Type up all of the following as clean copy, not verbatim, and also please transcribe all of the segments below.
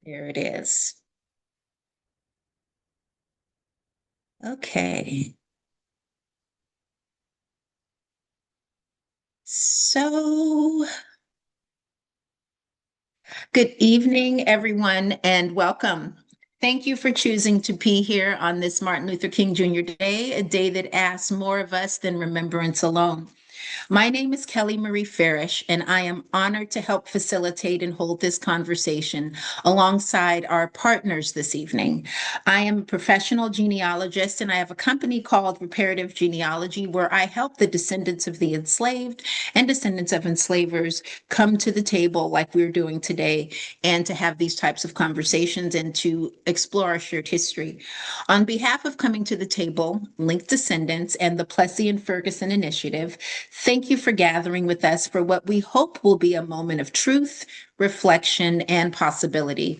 There it is. Okay. So, good evening, everyone, and welcome. Thank you for choosing to be here on this Martin Luther King Jr. Day, a day that asks more of us than remembrance alone. My name is Kelly Marie Farish, and I am honored to help facilitate and hold this conversation alongside our partners this evening. I am a professional genealogist, and I have a company called Reparative Genealogy where I help the descendants of the enslaved and descendants of enslavers come to the table like we're doing today and to have these types of conversations and to explore our shared history. On behalf of Coming to the Table, Linked Descendants, and the Plessy and Ferguson Initiative, thank you for gathering with us for what we hope will be a moment of truth, reflection, and possibility.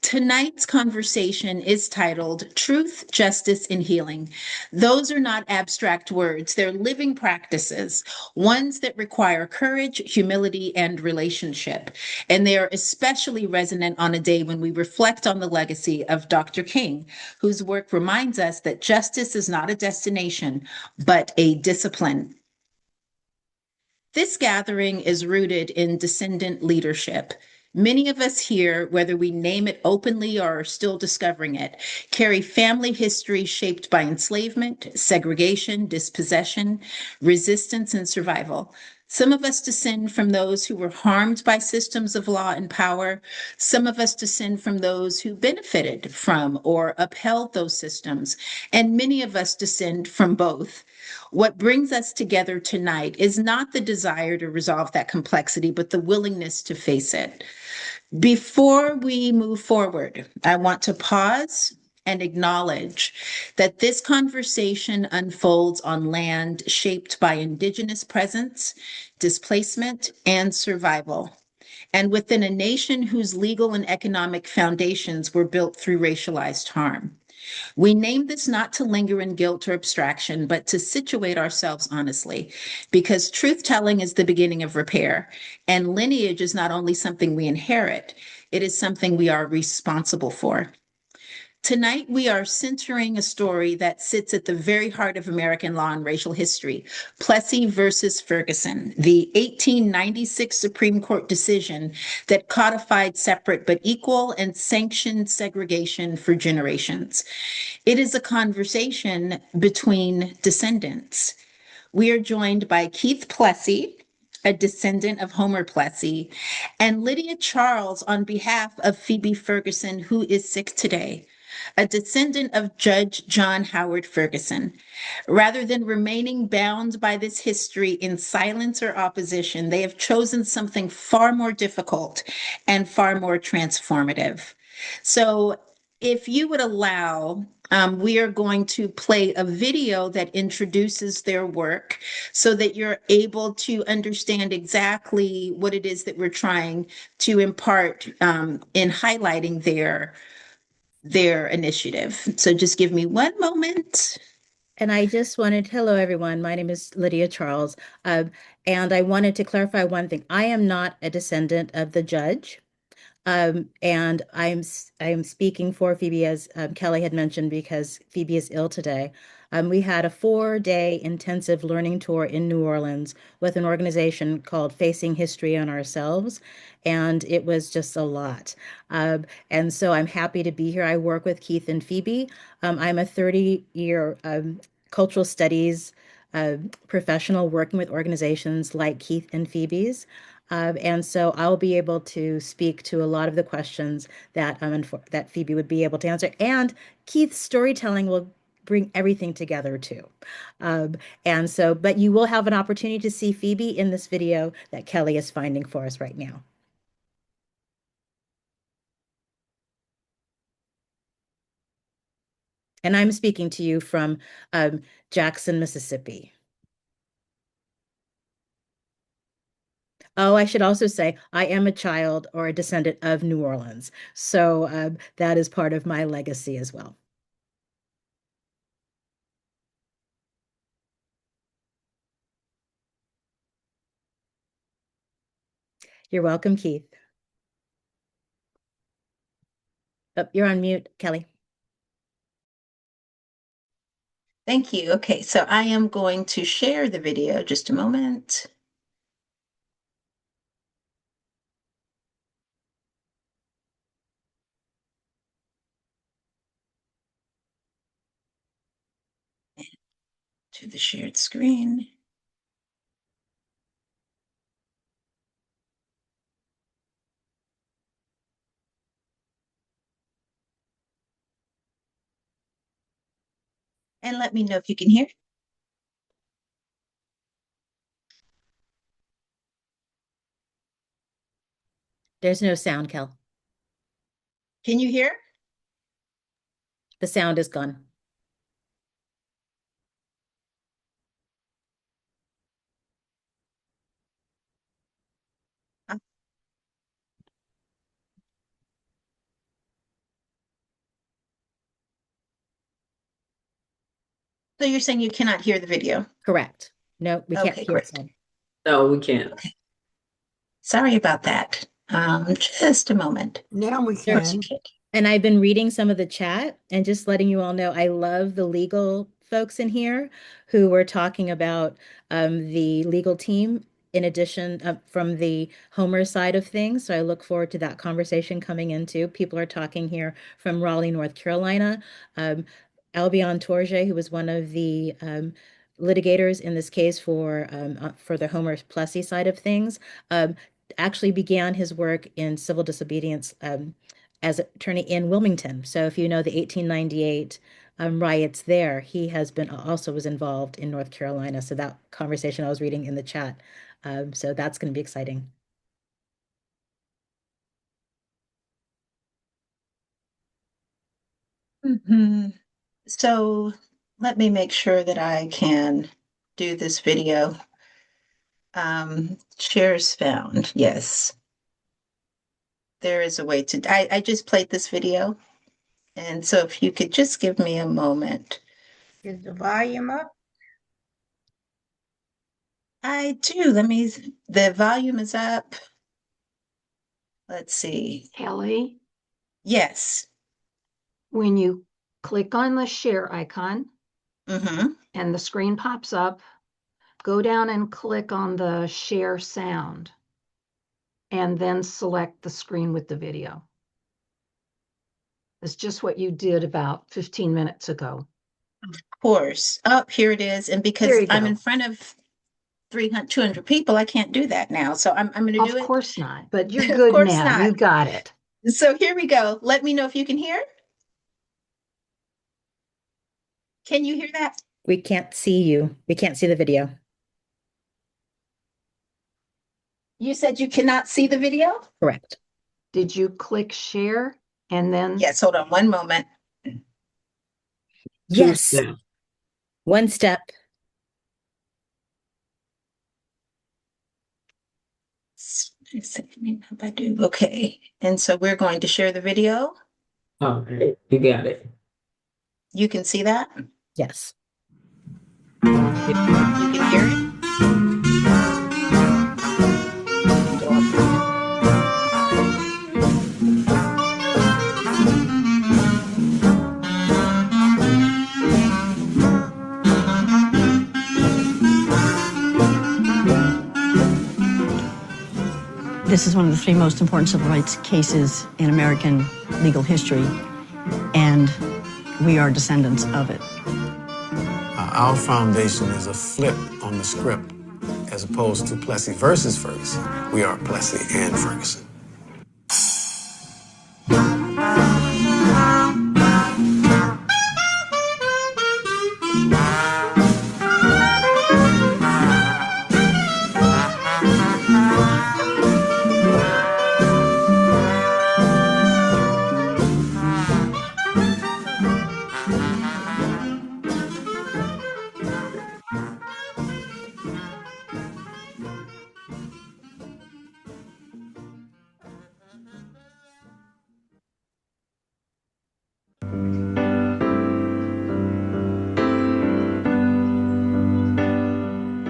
Tonight's conversation is titled Truth, Justice, and Healing. Those are not abstract words, they're living practices, ones that require courage, humility, and relationship. And they are especially resonant on a day when we reflect on the legacy of Dr. King, whose work reminds us that justice is not a destination, but a discipline. This gathering is rooted in descendant leadership. Many of us here, whether we name it openly or are still discovering it, carry family history shaped by enslavement, segregation, dispossession, resistance, and survival. Some of us descend from those who were harmed by systems of law and power. Some of us descend from those who benefited from or upheld those systems. And many of us descend from both. What brings us together tonight is not the desire to resolve that complexity, but the willingness to face it. Before we move forward, I want to pause and acknowledge that this conversation unfolds on land shaped by Indigenous presence, displacement, and survival, and within a nation whose legal and economic foundations were built through racialized harm. We name this not to linger in guilt or abstraction, but to situate ourselves honestly, because truth telling is the beginning of repair, and lineage is not only something we inherit, it is something we are responsible for. Tonight, we are centering a story that sits at the very heart of American law and racial history, Plessy versus Ferguson, the 1896 Supreme Court decision that codified separate but equal and sanctioned segregation for generations. It is a conversation between descendants. We are joined by Keith Plessy, a descendant of Homer Plessy, and Lydia Charles on behalf of Phoebe Ferguson, who is sick today, a descendant of Judge John Howard Ferguson. Rather than remaining bound by this history in silence or opposition, they have chosen something far more difficult and far more transformative. So, if you would allow, we are going to play a video that introduces their work so that you're able to understand exactly what it is that we're trying to impart in highlighting their initiative. So just give me one moment. And I just wanted, hello everyone. My name is Lydia Charles. And I wanted to clarify one thing. I am not a descendant of the judge. And I'm speaking for Phoebe, as Kelly had mentioned, because Phoebe is ill today. We had a 4-day intensive learning tour in New Orleans with an organization called Facing History on Ourselves, and it was just a lot. And so I'm happy to be here. I work with Keith and Phoebe. I'm a 30-year cultural studies professional working with organizations like Keith and Phoebe's. And so I'll be able to speak to a lot of the questions that Phoebe would be able to answer. And Keith's storytelling will bring everything together too. Um, and so, but you will have an opportunity to see Phoebe in this video that Kelly is finding for us right now. And I'm speaking to you from Jackson, Mississippi. Oh, I should also say I am a child or a descendant of New Orleans. So that is part of my legacy as well. You're welcome, Keith. Oh, you're on mute, Kelly. Thank you. Okay, so I am going to share the video. Just a moment. To the shared screen. And let me know if you can hear. There's no sound, Kel. Can you hear? The sound is gone. Uh, So you're saying you cannot hear the video? Correct. No, we can't Okay, hear great. sound. No, we can't. Okay. Sorry about that. Just a moment. Now we Sure. can. And I've been reading some of the chat and just letting you all know I love the legal folks in here who were talking about the legal team in addition from the Homer side of things. So I look forward to that conversation coming into. People are talking here from Raleigh, North Carolina. Albion Torje, who was one of the litigators in this case for the Homer Plessy side of things, actually began his work in civil disobedience as attorney in Wilmington. So if you know the 1898 riots there, he has been also was involved in North Carolina. So that conversation I was reading in the chat. So that's going to be exciting. So let me make sure that I can do this video. Shares found. Yes. There is a way to, I just played this video. And so if you could just give me a moment. Is the volume up? I do. The volume is up. Let's see. Kelly, Yes. when you click on the share icon Mm-hmm. and the screen pops up, go down and click on the share sound and then select the screen with the video. It's just what you did about 15 minutes ago. Of course. Oh, here it is. And because There you I'm go. in front of 200 people, I can't do that now. So I'm going to do Of it. course not, but you're Of good course now. not. You got it. So here we go. Let me know if you can hear. Can you hear that? We can't see you. We can't see the video. You said you cannot see the video? Correct. Did you click share and then? Yes, hold on one moment. Yes. Two-step. One step. Okay. And so we're going to share the video. All right, you got it. You can see that? Yes. You can hear it? This is one of the three most important civil rights cases in American legal history, and we are descendants of it. Our foundation is a flip on the script. As opposed to Plessy versus Ferguson, we are Plessy and Ferguson.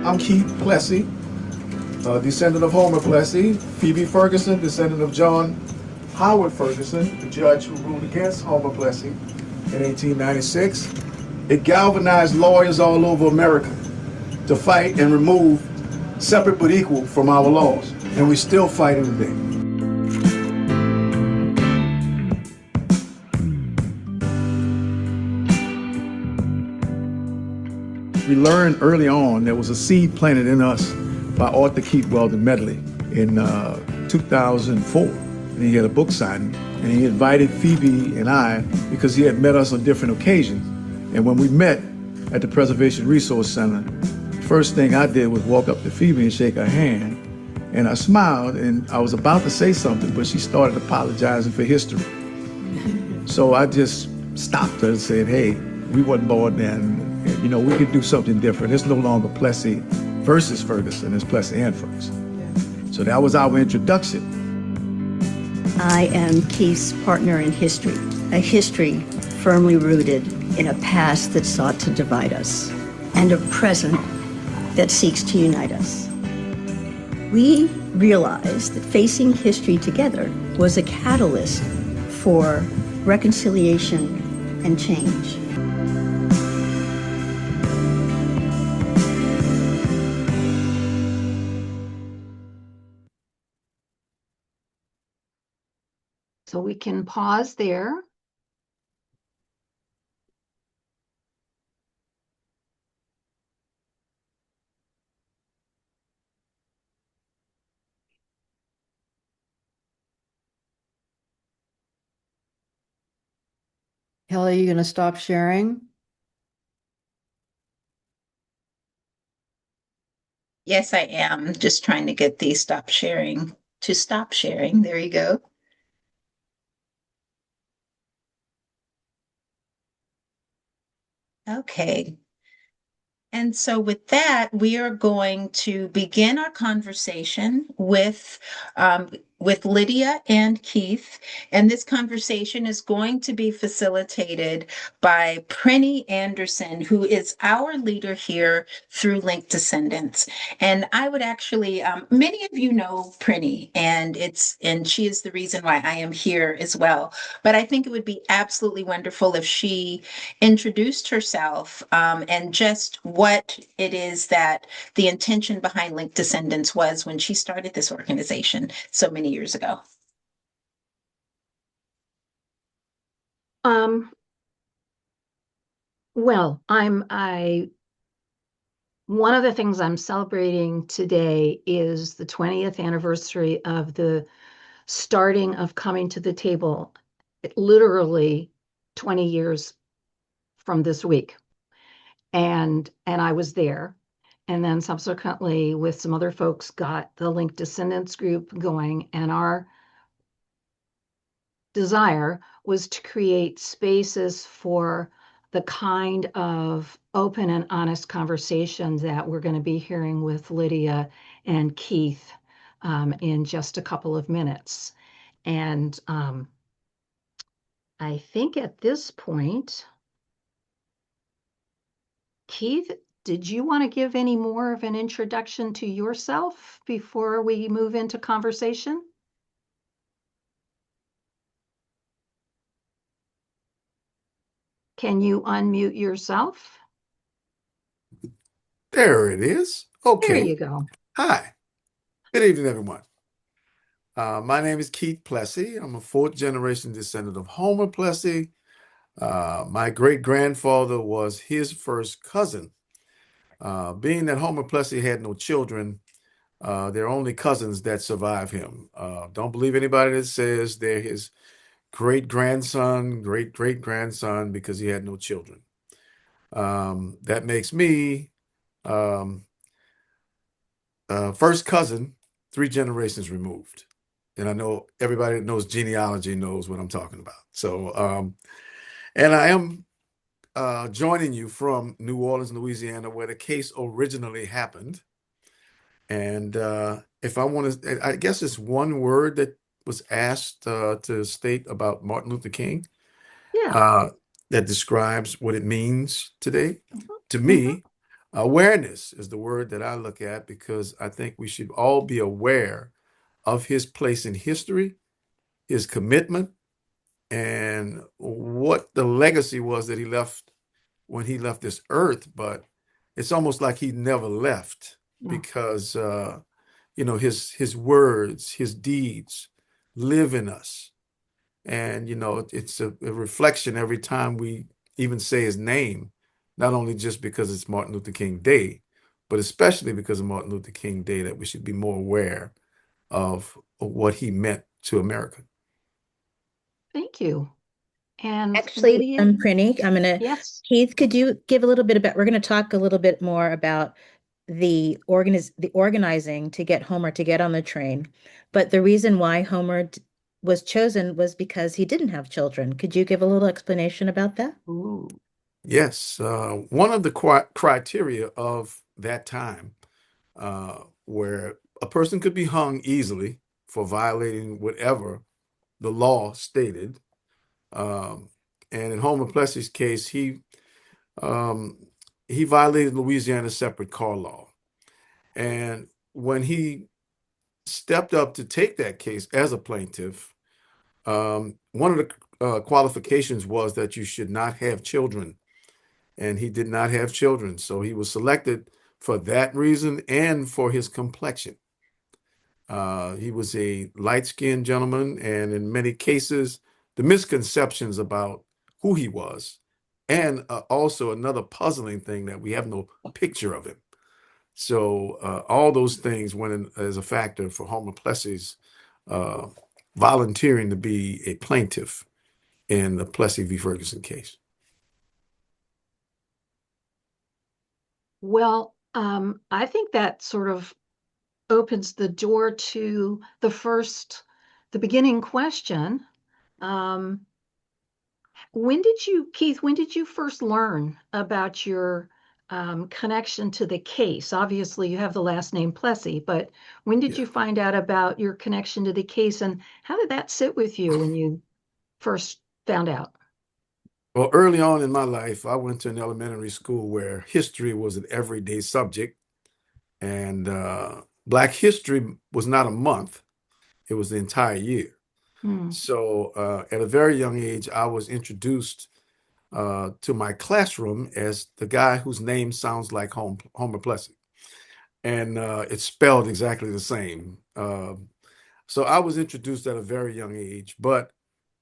I'm Keith Plessy, descendant of Homer Plessy. Phoebe Ferguson, descendant of John Howard Ferguson, the judge who ruled against Homer Plessy in 1896. It galvanized lawyers all over America to fight and remove separate but equal from our laws. And we're still fighting today. We learned early on there was a seed planted in us by Arthur Keith Weldon Medley in 2004. And he had a book signing, and he invited Phoebe and I because he had met us on different occasions. And when we met at the Preservation Resource Center, the first thing I did was walk up to Phoebe and shake her hand. And I smiled, and I was about to say something, but she started apologizing for history. So I just stopped her and said, hey, we wasn't born then. You know, we could do something different. It's no longer Plessy versus Ferguson, it's Plessy and Ferguson. So that was our introduction. I am Keith's partner in history, a history firmly rooted in a past that sought to divide us and a present that seeks to unite us. We realized that facing history together was a catalyst for reconciliation and change. So we can pause there. Kelly, you going to stop sharing? Yes, I am. Just trying to get the stop sharing to stop sharing. There you go. Okay. And so with that, we are going to begin our conversation with Lydia and Keith. And this conversation is going to be facilitated by Prinny Anderson, who is our leader here through Link Descendants. And I would actually, many of you know Prinny, and she is the reason why I am here as well. But I think it would be absolutely wonderful if she introduced herself and just what it is that the intention behind Link Descendants was when she started this organization so many years ago. Well, one of the things I'm celebrating today is the 20th anniversary of the starting of Coming to the Table, literally 20 years from this week. And I was there. And then subsequently with some other folks got the Link Descendants group going, and our desire was to create spaces for the kind of open and honest conversations that we're going to be hearing with Lydia and Keith in just a couple of minutes. And I think at this point, Keith, did you want to give any more of an introduction to yourself before we move into conversation? Can you unmute yourself? There it is. Okay. There you go. Hi. Good evening, everyone. My name is Keith Plessy. I'm a fourth generation descendant of Homer Plessy. My great grandfather was his first cousin. Being that Homer Plessy had no children, they're only cousins that survive him. Don't believe anybody that says they're his great grandson, great great grandson, because he had no children. That makes me first cousin, 3 generations removed. And I know everybody that knows genealogy knows what I'm talking about. So, and I am joining you from New Orleans, Louisiana, where the case originally happened. And if I want to, I guess it's one word that was asked to state about Martin Luther King Yeah. that describes what it means today. To me, awareness is the word that I look at, because I think we should all be aware of his place in history his commitment, and what the legacy was that he left when he left this earth. But it's almost like he never left Yeah. because his words, his deeds live in us. And it's a reflection every time we even say his name, not only just because it's Martin Luther King Day, but especially because of Martin Luther King Day, that we should be more aware of what he meant to America. Thank you. And Actually, Lydia, Prinny, yes. Keith, could you give a little bit about, we're going to talk a little bit more about the organizing to get Homer to get on the train. But the reason why was chosen was because he didn't have children. Could you give a little explanation about that? Ooh. Yes, one of the criteria of that time, where a person could be hung easily for violating whatever the law stated, um, and in Homer Plessy's case, um, he violated Louisiana's separate car law. And when he stepped up to take that case as a plaintiff, one of the qualifications was that you should not have children, and he did not have children. So he was selected for that reason and for his complexion. He was a light-skinned gentleman, and in many cases, the misconceptions about who he was, and also another puzzling thing that we have no picture of him. So all those things went in as a factor for Homer Plessy's uh, volunteering to be a plaintiff in the Plessy v. Ferguson case. Well, I think that sort of opens the door to the beginning question. Keith, when did you first learn about your connection to the case? Obviously, you have the last name Plessy, but when did Yeah. you find out about your connection to the case, and how did that sit with you when you first found out? Well, early on in my life, I went to an elementary school where history was an everyday subject, and Black History was not a month, it was the entire year. Hmm. So at a very young age, I was introduced to my classroom as the guy whose name sounds like Homer Plessy. And it's spelled exactly the same. So I was introduced at a very young age, but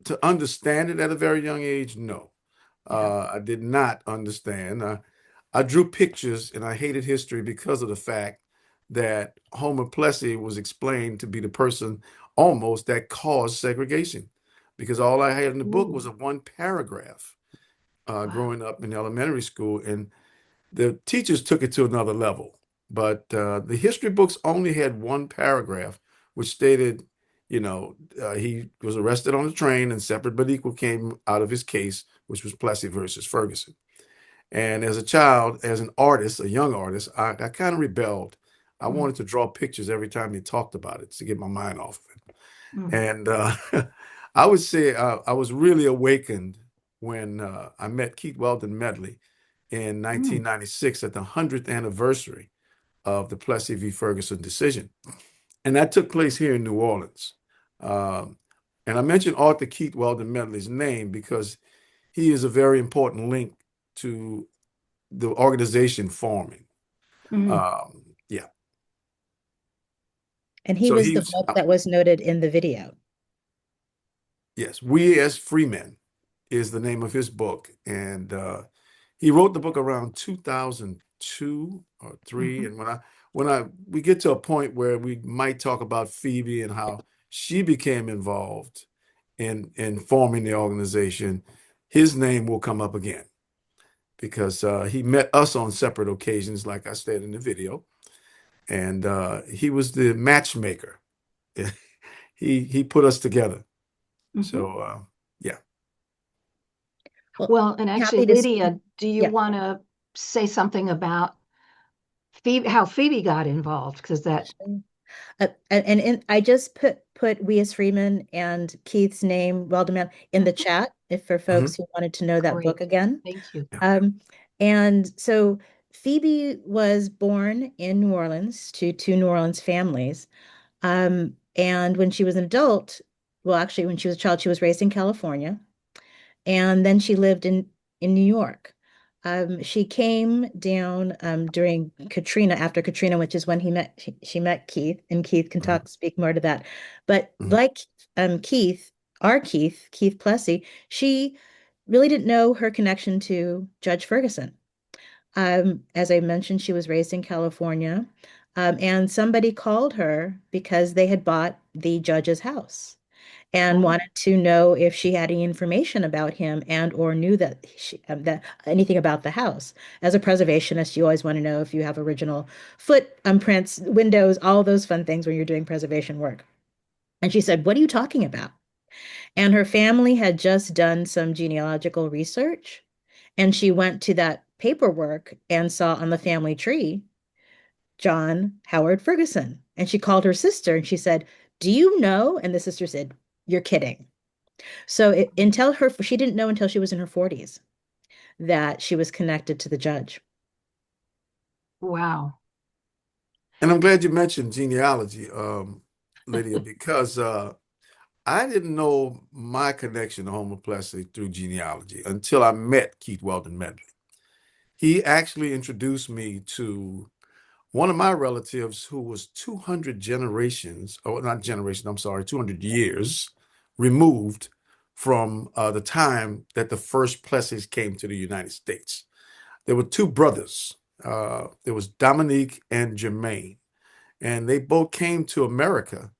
to understand it at a very young age, no. Yeah. I did not understand. I drew pictures and I hated history because of the fact that Homer Plessy was explained to be the person almost that caused segregation. Because all I had in the book was Ooh, a one paragraph wow. growing up in elementary school. And the teachers took it to another level. But the history books only had one paragraph, which stated, he was arrested on a train and separate but equal came out of his case, which was Plessy versus Ferguson. And as a child, as an artist, a young artist, I kind of rebelled. I Mm, wanted to draw pictures every time he talked about it to get my mind off of it. mm, And I would say I was really awakened when I met Keith Weldon Medley in mm, 1996 at the 100th anniversary of the Plessy v. Ferguson decision. And that took place here in New Orleans. Um, and I mentioned Arthur Keith Weldon Medley's name because he is a very important link to the organization forming. mm. Yeah. And he So was he the was, voice that was noted in the video. yes, We as Freemen is the name of his book. And he wrote the book around 2002 or three. Mhm. And we get to a point where we might talk about Phoebe and how she became involved in forming the organization, his name will come up again because he met us on separate occasions, like I said in the video, and he was the matchmaker. He put us together. Mhm. So yeah. Well, Well, and I'm actually, happy to Lydia, do you yeah. want to say something about how Phoebe got involved? Because that, I just put We as Freeman and Keith's name, Weldon, in the Mhm. chat if for Mhm. folks who wanted to know that book Great. again. Thank you. Yeah. And so Phoebe was born in New Orleans to two New Orleans families. And when she was an adult, well, actually, when she was a child, she was raised in California, and then she lived in New York. She came down during Katrina, after Katrina, which is when she met Keith, and Keith can speak more to that. But Mhm. like Keith, our Keith Plessy, she really didn't know her connection to Judge Ferguson. As I mentioned, she was raised in California, and somebody called her because they had bought the judge's house and wanted to know if she had any information about him and or knew that anything about the house. As a preservationist, you always want to know if you have original footprints, windows, all those fun things when you're doing preservation work. And she said, "What are you talking about?" And her family had just done some genealogical research, and she went to that paperwork and saw on the family tree John Howard Ferguson. And she called her sister and she said, "Do you know?" And the sister said, "You're kidding." So she didn't know until she was in her 40s that she was connected to the judge. Wow. And I'm glad you mentioned genealogy, Lydia, because I didn't know my connection to Homer Plessy through genealogy until I met Keith Weldon Medley. He actually introduced me to one of my relatives who was 200 generations, or not generation, I'm sorry, 200 years removed from the time that the first Plessys came to the United States. There were two brothers. There was Dominique and Jermaine, and they both came to America.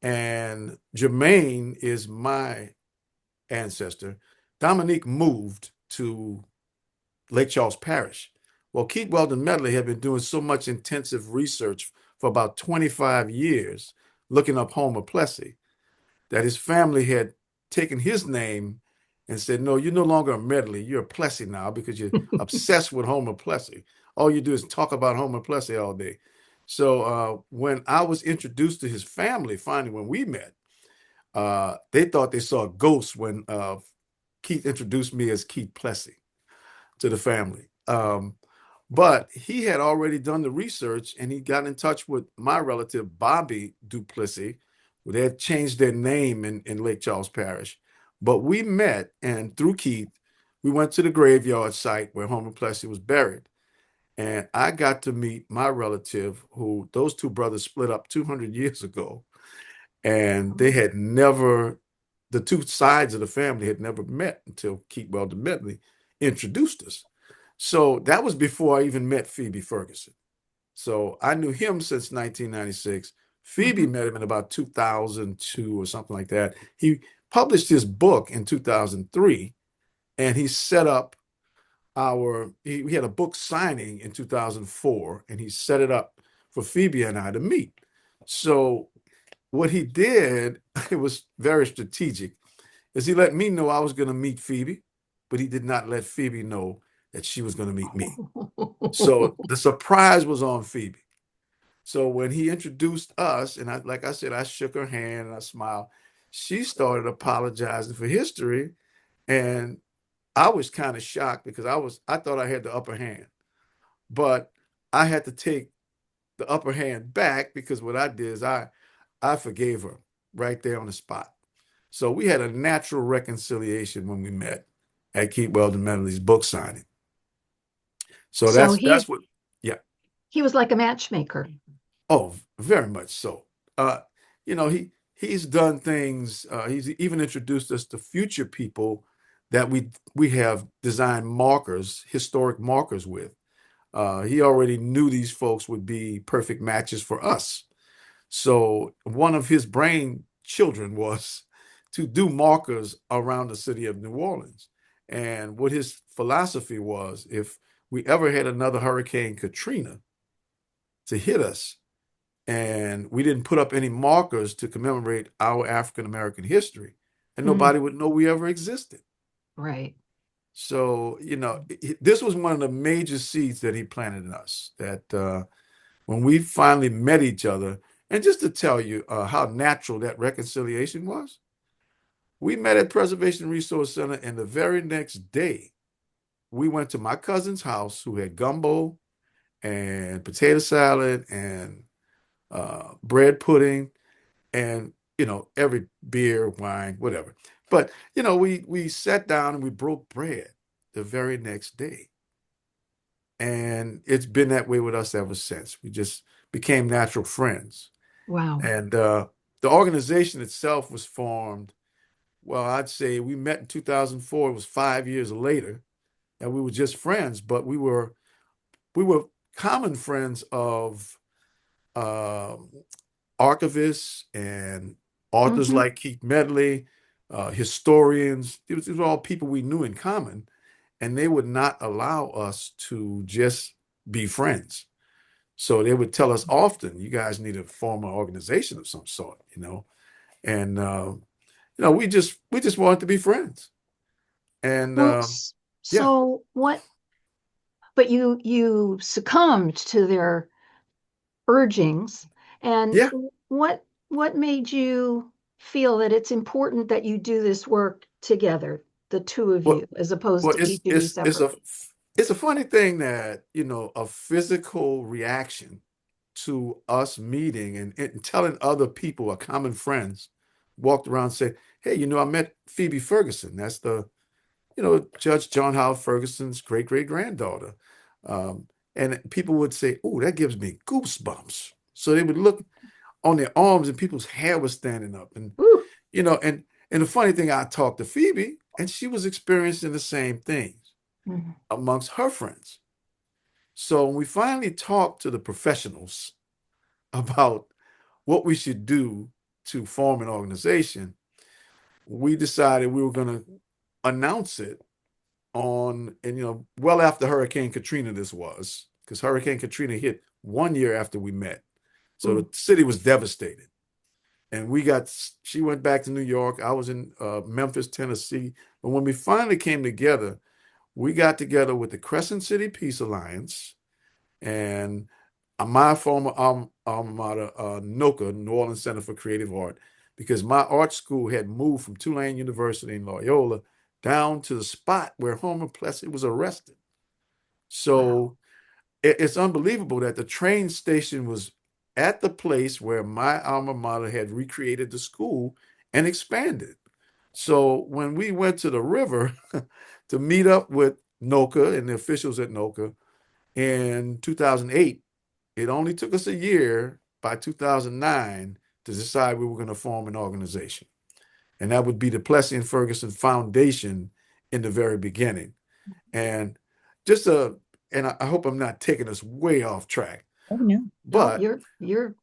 And Jermaine is my ancestor. Dominique moved to Lake Charles Parish. Well, Keith Weldon Medley had been doing so much intensive research for about 25 years, looking up Homer Plessy, that his family had taken his name and said, "No, you're no longer a Medley, you're a Plessy now because you're obsessed with Homer Plessy. All you do is talk about Homer Plessy all day." So when I was introduced to his family, finally, when we met, they thought they saw a ghost when Keith introduced me as Keith Plessy to the family. But he had already done the research and he got in touch with my relative, Bobby Duplessis, who they had changed their name in Lake Charles Parish. But we met, and through Keith, we went to the graveyard site where Homer Plessy was buried. And I got to meet my relative, who those two brothers split up 200 years ago. And they had never, the two sides of the family had never met until Keith Weldon Medley introduced us. So that was before I even met Phoebe Ferguson. So I knew him since 1996. Phoebe met him in about 2002 or something like that. He published his book in 2003, and he set up we had a book signing in 2004, and he set it up for Phoebe and I to meet. So what he did, it was very strategic, is he let me know I was going to meet Phoebe, but he did not let Phoebe know that she was going to meet me. So the surprise was on Phoebe. So when he introduced us, and like I said, I shook her hand and I smiled. She started apologizing for history, and I was kind of shocked because I thought I had the upper hand, but I had to take the upper hand back because what I did is I forgave her right there on the spot. So we had a natural reconciliation when we met at Keith Weldon Medley's book signing. So So that's what, yeah. he was like a matchmaker. Oh, very much so. Uh, he's done things. He's even introduced us to future people that we have designed markers, historic markers with. He already knew these folks would be perfect matches for us. So one of his brain children was to do markers around the city of New Orleans. And what his philosophy was, if we ever had another Hurricane Katrina to hit us, and we didn't put up any markers to commemorate our African American history, and nobody would know we ever existed. Right. So, this was one of the major seeds that he planted in us, that when we finally met each other, and just to tell you how natural that reconciliation was, we met at Preservation Resource Center, and the very next day, we went to my cousin's house who had gumbo and potato salad and bread pudding. And every beer, wine, whatever. But, we sat down and we broke bread the very next day. And it's been that way with us ever since. We just became natural friends. Wow. And the organization itself was formed, well, I'd say we met in 2004. It was 5 years later, and we were just friends, but we were common friends of um archivists and authors Mhm. like Keith Medley, historians. These were all people we knew in common, and they would not allow us to just be friends. So they would tell us often, "You guys need to form an organization of some sort." And we just wanted to be friends. And Well, yeah, so what, but you succumbed to their urgings, and yeah. what made you feel that it's important that you do this work together, the two of Well, you, as opposed well, to it's each of you it's it's a separately? it's a funny thing that a physical reaction to us meeting and telling other people, our common friends, walked around and said, "Hey, I met Phoebe Ferguson. That's the Judge John Howard Ferguson's great great granddaughter." Um, and people would say, "Oh, that gives me goosebumps." So they would look on their arms, and people's hair was standing up, and Ooh. you know, and and the funny thing, I talked to Phoebe, and she was experiencing the same things Mhm. amongst her friends. So when we finally talked to the professionals about what we should do to form an organization, we decided we were going to announce it and well after Hurricane Katrina, this was because Hurricane Katrina hit 1 year after we met. So the Ooh. city was devastated. And she went back to New York. I was in Memphis, Tennessee. But when we finally came together, we got together with the Crescent City Peace Alliance and my former alma mater, NOCA, New Orleans Center for Creative Art, because my art school had moved from Tulane University in Loyola down to the spot where Homer Plessy was arrested. Wow. So it's unbelievable that the train station was at the place where my alma mater had recreated the school and expanded. So when we went to the river to meet up with NOCA and the officials at NOCA in 2008, it only took us a year by 2009 to decide we were going to form an organization. And that would be the Plessy and Ferguson Foundation in the very beginning. And just and I hope I'm not taking us way off track, Oh, no. No, but you're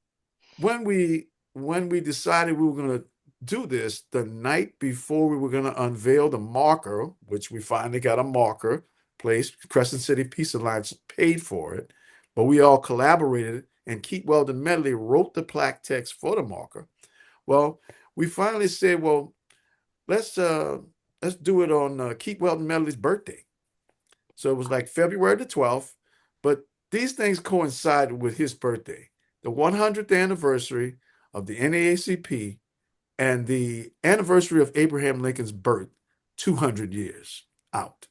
when we decided we were going to do this, the night before we were going to unveil the marker, which we finally got a marker placed, Crescent City Peace Alliance paid for it, but we all collaborated, and Keith Weldon Medley wrote the plaque text for the marker. Well, we finally said, well, let's uh let's do it on Keith Weldon Medley's birthday. So it was like February the 12th, but these things coincided with his birthday, the 100th anniversary of the NAACP and the anniversary of Abraham Lincoln's birth, 200 years out.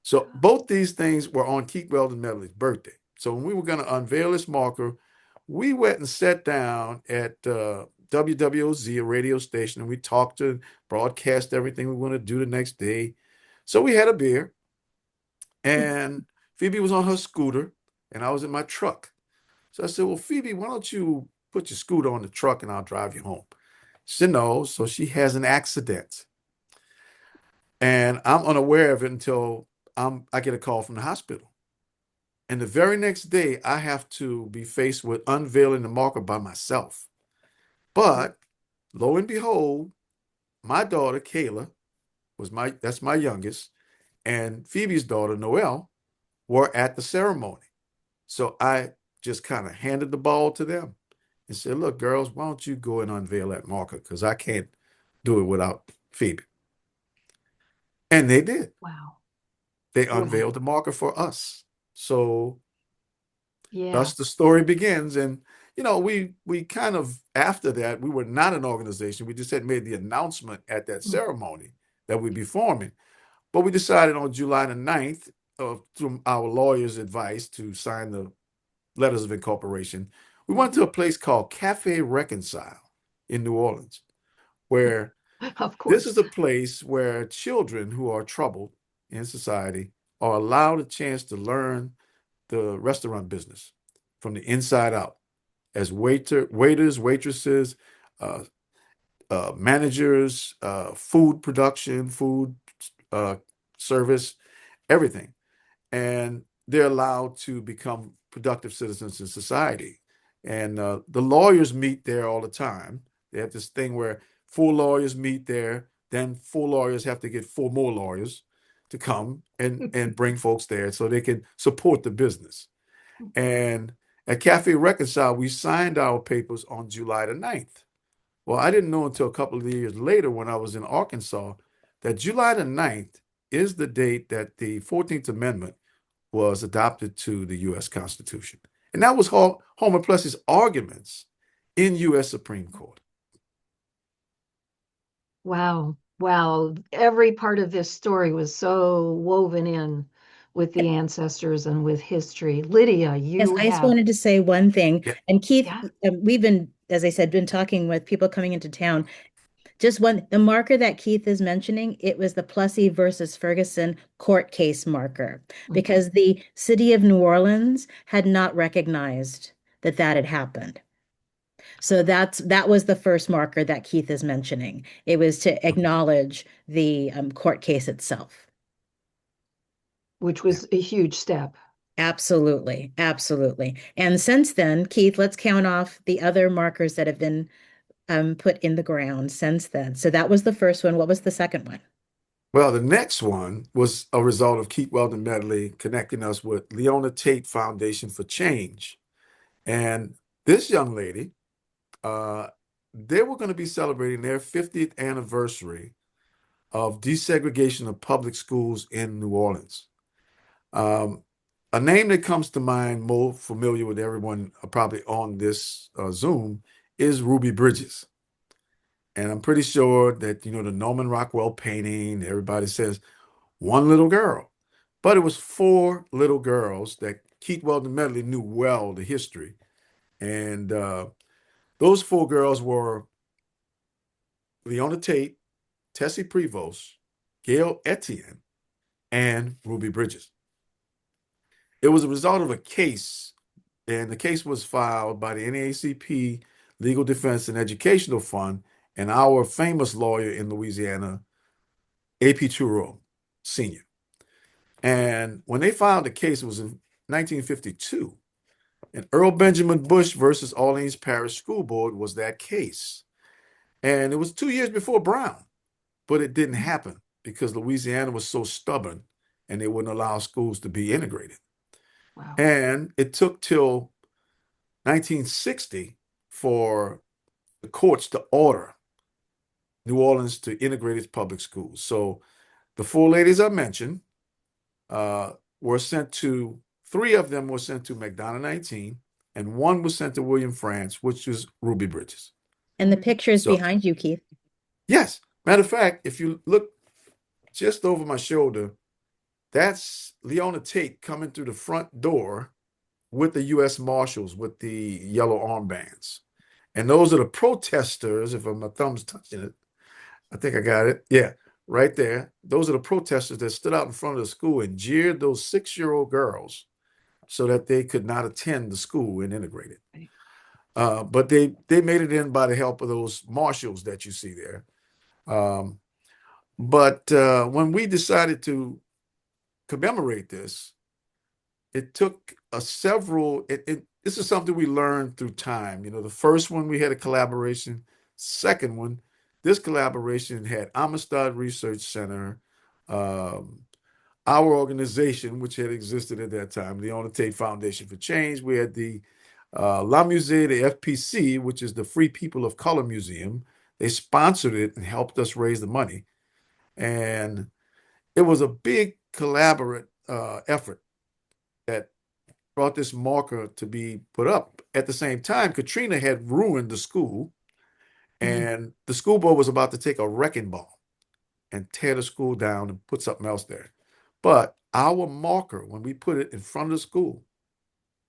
So both these things were on Keith Weldon Medley's birthday. So when we were going to unveil this marker, we went and sat down at WWOZ, a radio station, and we talked to broadcast everything we want to do the next day. So we had a beer, and Phoebe was on her scooter, and I was in my truck. So I said, well, Phoebe, why don't you put your scooter on the truck and I'll drive you home? She said, no. So she has an accident. And I'm unaware of it until I get a call from the hospital. And the very next day, I have to be faced with unveiling the marker by myself. But lo and behold, my daughter, Kayla, that's my youngest, and Phoebe's daughter, Noelle, were at the ceremony. So I just kind of handed the ball to them and said, look, girls, why don't you go and unveil that marker? Because I can't do it without Phoebe. And they did. wow. They Wow. unveiled the marker for us. So Yeah. thus the story begins. And we kind of, after that, we were not an organization. We just had made the announcement at that Mm. ceremony that we'd be forming. But we decided on July the 9th, through our lawyer's advice, to sign the letters of incorporation. We went to a place called Cafe Reconcile in New Orleans, where Of this is course. a place where children who are troubled in society are allowed a chance to learn the restaurant business from the inside out as waiters, waitresses, uh, managers, food production, food uh, service, everything. And they're allowed to become productive citizens in society. And the lawyers meet there all the time. They have this thing where 4 lawyers meet there, then 4 lawyers have to get 4 more lawyers to come and bring folks there so they can support the business. And at Cafe Reconcile, we signed our papers on July the 9th. Well, I didn't know until a couple of years later when I was in Arkansas that July the 9th is the date that the 14th Amendment was adopted to the U.S. Constitution. And that was Homer Plessy's arguments in U.S. Supreme Court. Wow. Wow. Every part of this story was so woven in with the ancestors and with history. Lydia, Yes, you I just have, wanted to say one thing. Yeah. And Keith, yeah. we've been, as I said, been talking with people coming into town. Just the marker that Keith is mentioning, it was the Plessy versus Ferguson court case marker, because the city of New Orleans had not recognized that that had happened. So that was the first marker that Keith is mentioning. It was to acknowledge the court case itself. Which was a huge step. Absolutely, absolutely. And since then, Keith, let's count off the other markers that have been put in the ground since then. So that was the first one. What was the second one? Well, the next one was a result of Keith Weldon Medley connecting us with Leona Tate Foundation for Change. And this young lady, they were going to be celebrating their 50th anniversary of desegregation of public schools in New Orleans. A name that comes to mind, more familiar with everyone probably on this Zoom, is Ruby Bridges. And I'm pretty sure that, you know, the Norman Rockwell painting, everybody says one little girl. But it was 4 little girls that Keith Weldon Medley knew well the history. And those 4 girls were Leona Tate, Tessie Prevost, Gail Etienne, and Ruby Bridges. It was a result of a case, and the case was filed by the NAACP Legal Defense and Educational Fund and our famous lawyer in Louisiana, A.P. Tureau, Sr. And when they filed the case, it was in 1952. And Earl Benjamin Bush versus Orleans Parish School Board was that case. And it was 2 years before Brown, but it didn't happen because Louisiana was so stubborn and they wouldn't allow schools to be integrated. Wow. And it took till 1960 for the courts to order New Orleans to integrate its public schools. So the 4 ladies I mentioned were sent to, 3 of them were sent to McDonough 19, and 1 was sent to William France, which was Ruby Bridges. And the pictures So, behind you, Keith. yes. Matter of fact, if you look just over my shoulder, that's Leona Tate coming through the front door with the U.S. Marshals with the yellow armbands. And those are the protesters, if my thumb's touching it. I think I got it. Yeah, right there. Those are the protesters that stood out in front of the school and jeered those 6-year-old girls so that they could not attend the school and integrate it. But they made it in by the help of those marshals that you see there. But when we decided to commemorate this, it took several. This is something we learned through time. You know, the first one we had a collaboration. Second one, this collaboration had Amistad Research Center, our organization, which had existed at that time, the Leona Tate Foundation for Change. We had the La Musée, the FPC, which is the Free People of Color Museum. They sponsored it and helped us raise the money. And it was a big collaborative effort that brought this marker to be put up. At the same time, Katrina had ruined the school, and the school board was about to take a wrecking ball and tear the school down and put something else there. But our marker, when we put it in front of the school,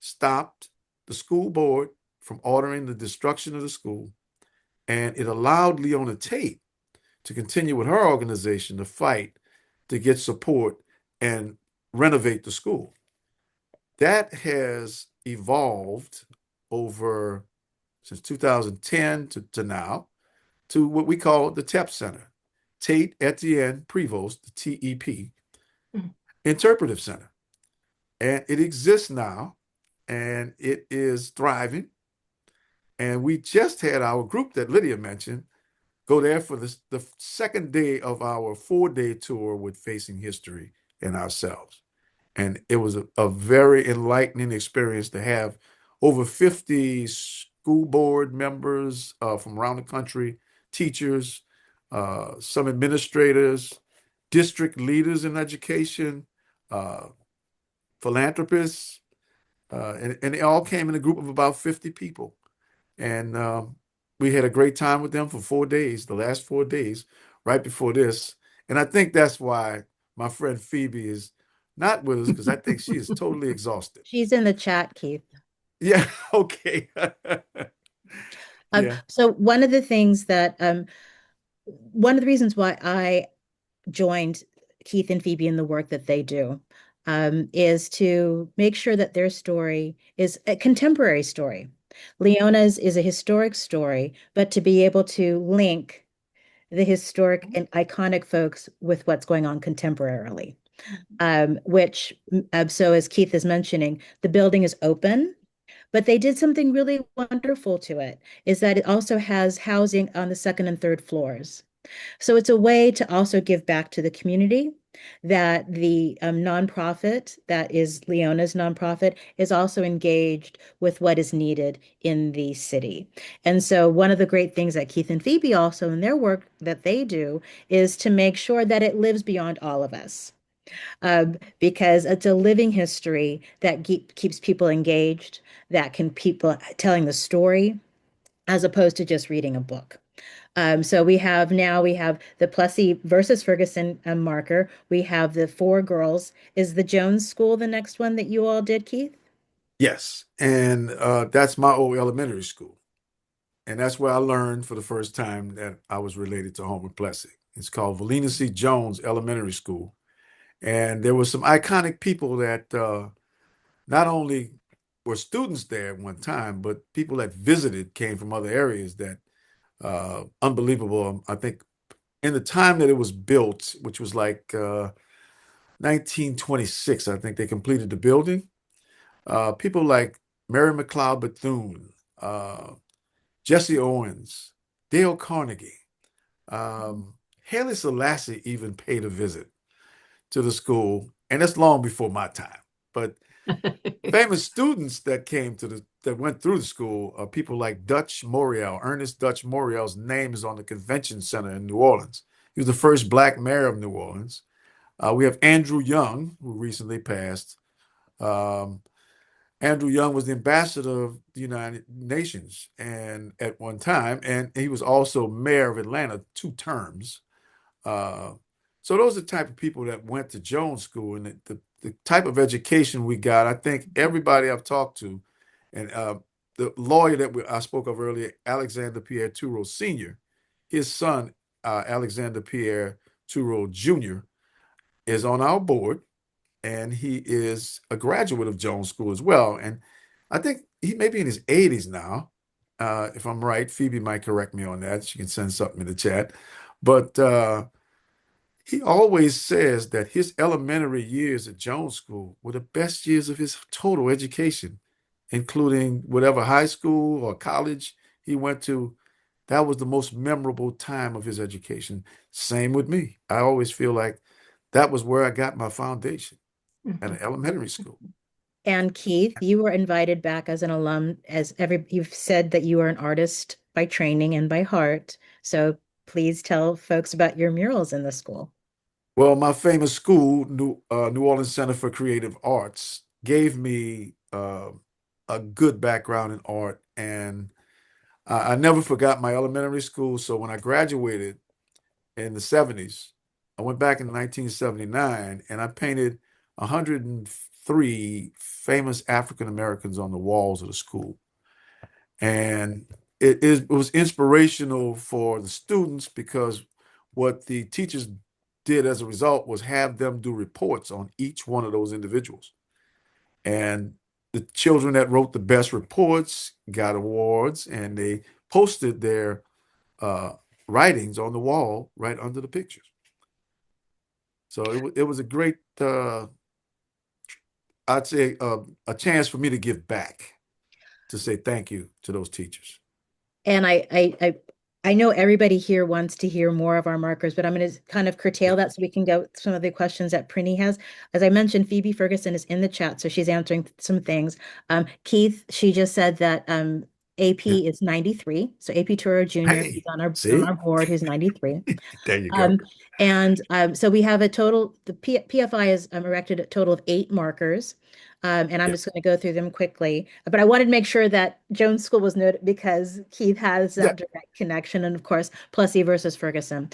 stopped the school board from ordering the destruction of the school And it allowed Leona Tate to continue with her organization to fight to get support and renovate the school. That has evolved over since 2010 to now to what we call the TEP Center, Tate Etienne Prevost, the TEP, Interpretive Center. And it exists now, and it is thriving. And we just had our group that Lydia mentioned go there for the second day of our 4-day tour with Facing History and ourselves. And it was a very enlightening experience to have over 50 school board members from around the country, teachers, some administrators, district leaders in education, uh, philanthropists, and they all came in a group of about 50 people. And we had a great time with them for 4 days, the last 4 days, right before this. And I think that's why my friend Phoebe is not with us, because I think she is totally exhausted. She's in the chat, Keith. Yeah, okay. Yeah. So one of the things that one of the reasons why I joined Keith and Phoebe in the work that they do is to make sure that their story is a contemporary story. Leona's is a historic story, but to be able to link the historic and iconic folks with what's going on contemporarily. Which, so as Keith is mentioning, the building is open, but they did something really wonderful to it, is that it also has housing on the second and third floors. So it's a way to also give back to the community, that the nonprofit, that is Leona's nonprofit, is also engaged with what is needed in the city. And so one of the great things that Keith and Phoebe also in their work that they do is to make sure that it lives beyond all of us. Because it's a living history that keeps people engaged, that can people telling the story as opposed to just reading a book. So we have the Plessy versus Ferguson marker. We have the 4 girls. Is the Jones School the next one that you all did, Keith? Yes. And that's my old elementary school. And that's where I learned for the first time that I was related to Homer Plessy. It's called Valina C. Jones Elementary School. And there were some iconic people that not only were students there at one time, but people that visited came from other areas that unbelievable. I think in the time that it was built, which was like 1926, I think they completed the building. People like Mary McLeod Bethune, Jesse Owens, Dale Carnegie, Haile Selassie even paid a visit to the school, and that's long before my time. But famous students that went through the school are people like Dutch Morial. Ernest Dutch Morial's name is on the convention center in New Orleans. He was the first Black mayor of New Orleans. We have Andrew Young, who recently passed. Andrew Young was the ambassador of the United Nations and at one time, and he was also mayor of Atlanta 2 terms. So those are the type of people that went to Jones School, and the type of education we got. I think everybody I've talked to, and the lawyer that I spoke of earlier, Alexander Pierre Toureau Sr., his son, Alexander Pierre Toureau Jr., is on our board, and he is a graduate of Jones School as well. And I think he may be in his 80s now. If I'm right, Phoebe might correct me on that. She can send something in the chat. But he always says that his elementary years at Jones School were the best years of his total education, including whatever high school or college he went to. That was the most memorable time of his education. Same with me. I always feel like that was where I got my foundation, at an elementary school. And Keith, you were invited back as an alum, you've said that you are an artist by training and by heart. So please tell folks about your murals in the school. Well, my famous school, New Orleans Center for Creative Arts, gave me a good background in art, and I never forgot my elementary school. So when I graduated in the 70s, I went back in 1979 and I painted 103 famous African Americans on the walls of the school. And it was inspirational for the students because what the teachers did as a result was have them do reports on each one of those individuals. And the children that wrote the best reports got awards, and they posted their uh, writings on the wall right under the pictures. So it was a great, I'd say, a chance for me to give back, to say thank you to those teachers. And I know everybody here wants to hear more of our markers, but I'm going to kind of curtail that so we can go some of the questions that Prinny has. As I mentioned, Phoebe Ferguson is in the chat, so she's answering some things. Keith, she just said that AP is 93, so AP Turo Jr. He's Hey, on our see? board, who's 93. There you go. So we have a total, the PFI has erected a total of 8 markers. And I'm Yeah. just going to go through them quickly. But I wanted to make sure that Jones School was noted because Keith has Yeah. that direct connection. And of course, Plessy versus Ferguson.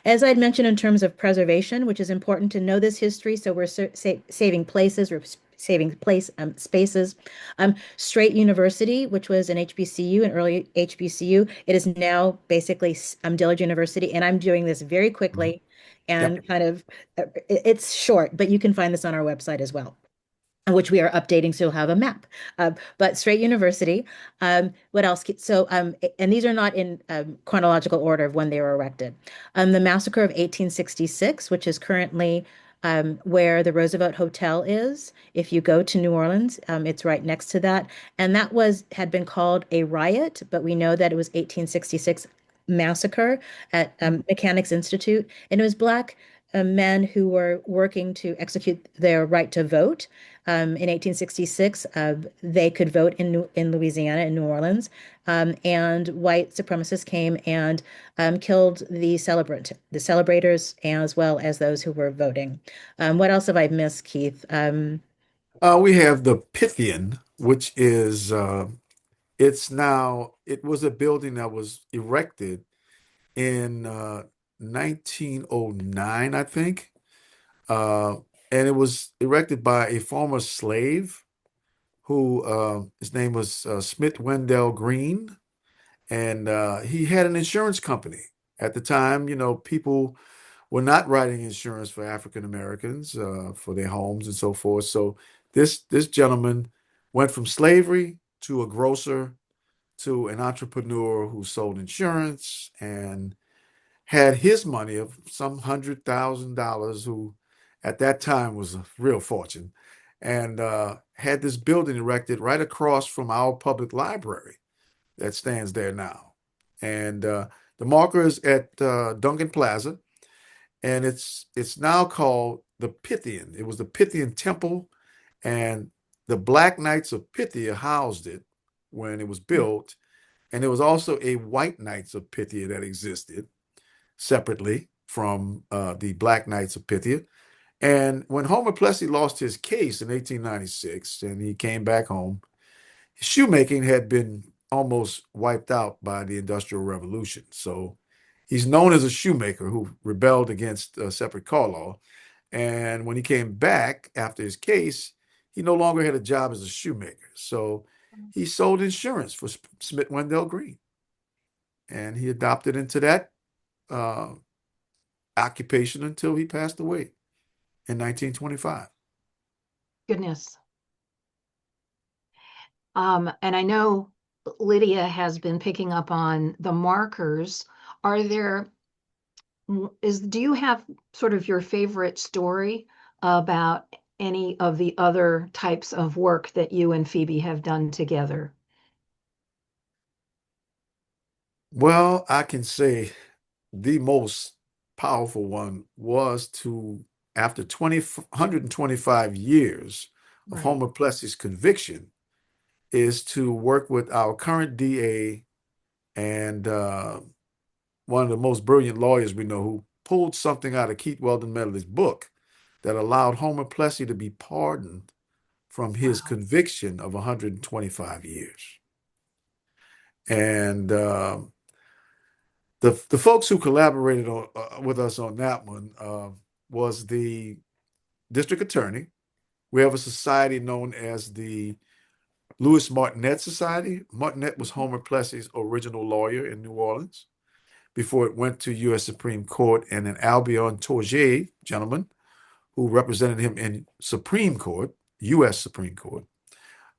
As I'd mentioned in terms of preservation, which is important to know this history, so we're saving places, we're saving spaces. Straight University, which was an HBCU, an early HBCU, it is now basically Dillard University. And I'm doing this very quickly and Yep. kind of, it's short, but you can find this on our website as well, which we are updating, so you'll have a map. But Straight University, what else? So, and these are not in chronological order of when they were erected. The Massacre of 1866, which is currently where the Roosevelt Hotel is. If you go to New Orleans, it's right next to that. And that had been called a riot, but we know that it was 1866 massacre at Mechanics Institute. And it was Black men who were working to execute their right to vote. In 1866, they could vote in Louisiana, in New Orleans, and white supremacists came and killed the celebrators, as well as those who were voting. What else have I missed, Keith? We have the Pythian, which is it was a building that was erected in 1909, I think. Uh, and it was erected by a former slave who his name was Smith Wendell Green, and he had an insurance company. At the time, people were not writing insurance for African Americans for their homes and so forth. So this gentleman went from slavery to a grocer to an entrepreneur who sold insurance and had his money of some $100,000, who at that time was a real fortune, and had this building erected right across from our public library that stands there now. And the marker is at Duncan Plaza, and it's now called the Pythian. It was the Pythian Temple, and the Black Knights of Pythia housed it when it was built, and there was also a White Knights of Pythia that existed separately from the Black Knights of Pythia. And when Homer Plessy lost his case in 1896 and he came back home, shoemaking had been almost wiped out by the Industrial Revolution. So he's known as a shoemaker who rebelled against separate car law. And when he came back after his case, he no longer had a job as a shoemaker. So he sold insurance for Smith Wendell Green. And he adopted into that uh, occupation until he passed away in 1925. Goodness. And I know Lydia has been picking up on the markers. Do you have sort of your favorite story about any of the other types of work that you and Phoebe have done together? Well, I can say the most powerful one was to, after 125 years of Right. Homer Plessy's conviction, is to work with our current DA and one of the most brilliant lawyers we know, who pulled something out of Keith Weldon Medley's book that allowed Homer Plessy to be pardoned from his conviction of 125 years. And the folks who collaborated with us on that one was the district attorney. We have a society known as the Louis Martinet Society. Martinet was Homer Plessy's original lawyer in New Orleans before it went to U.S. Supreme Court, and an Albion Tourget gentleman who represented him in Supreme Court, U.S. Supreme Court,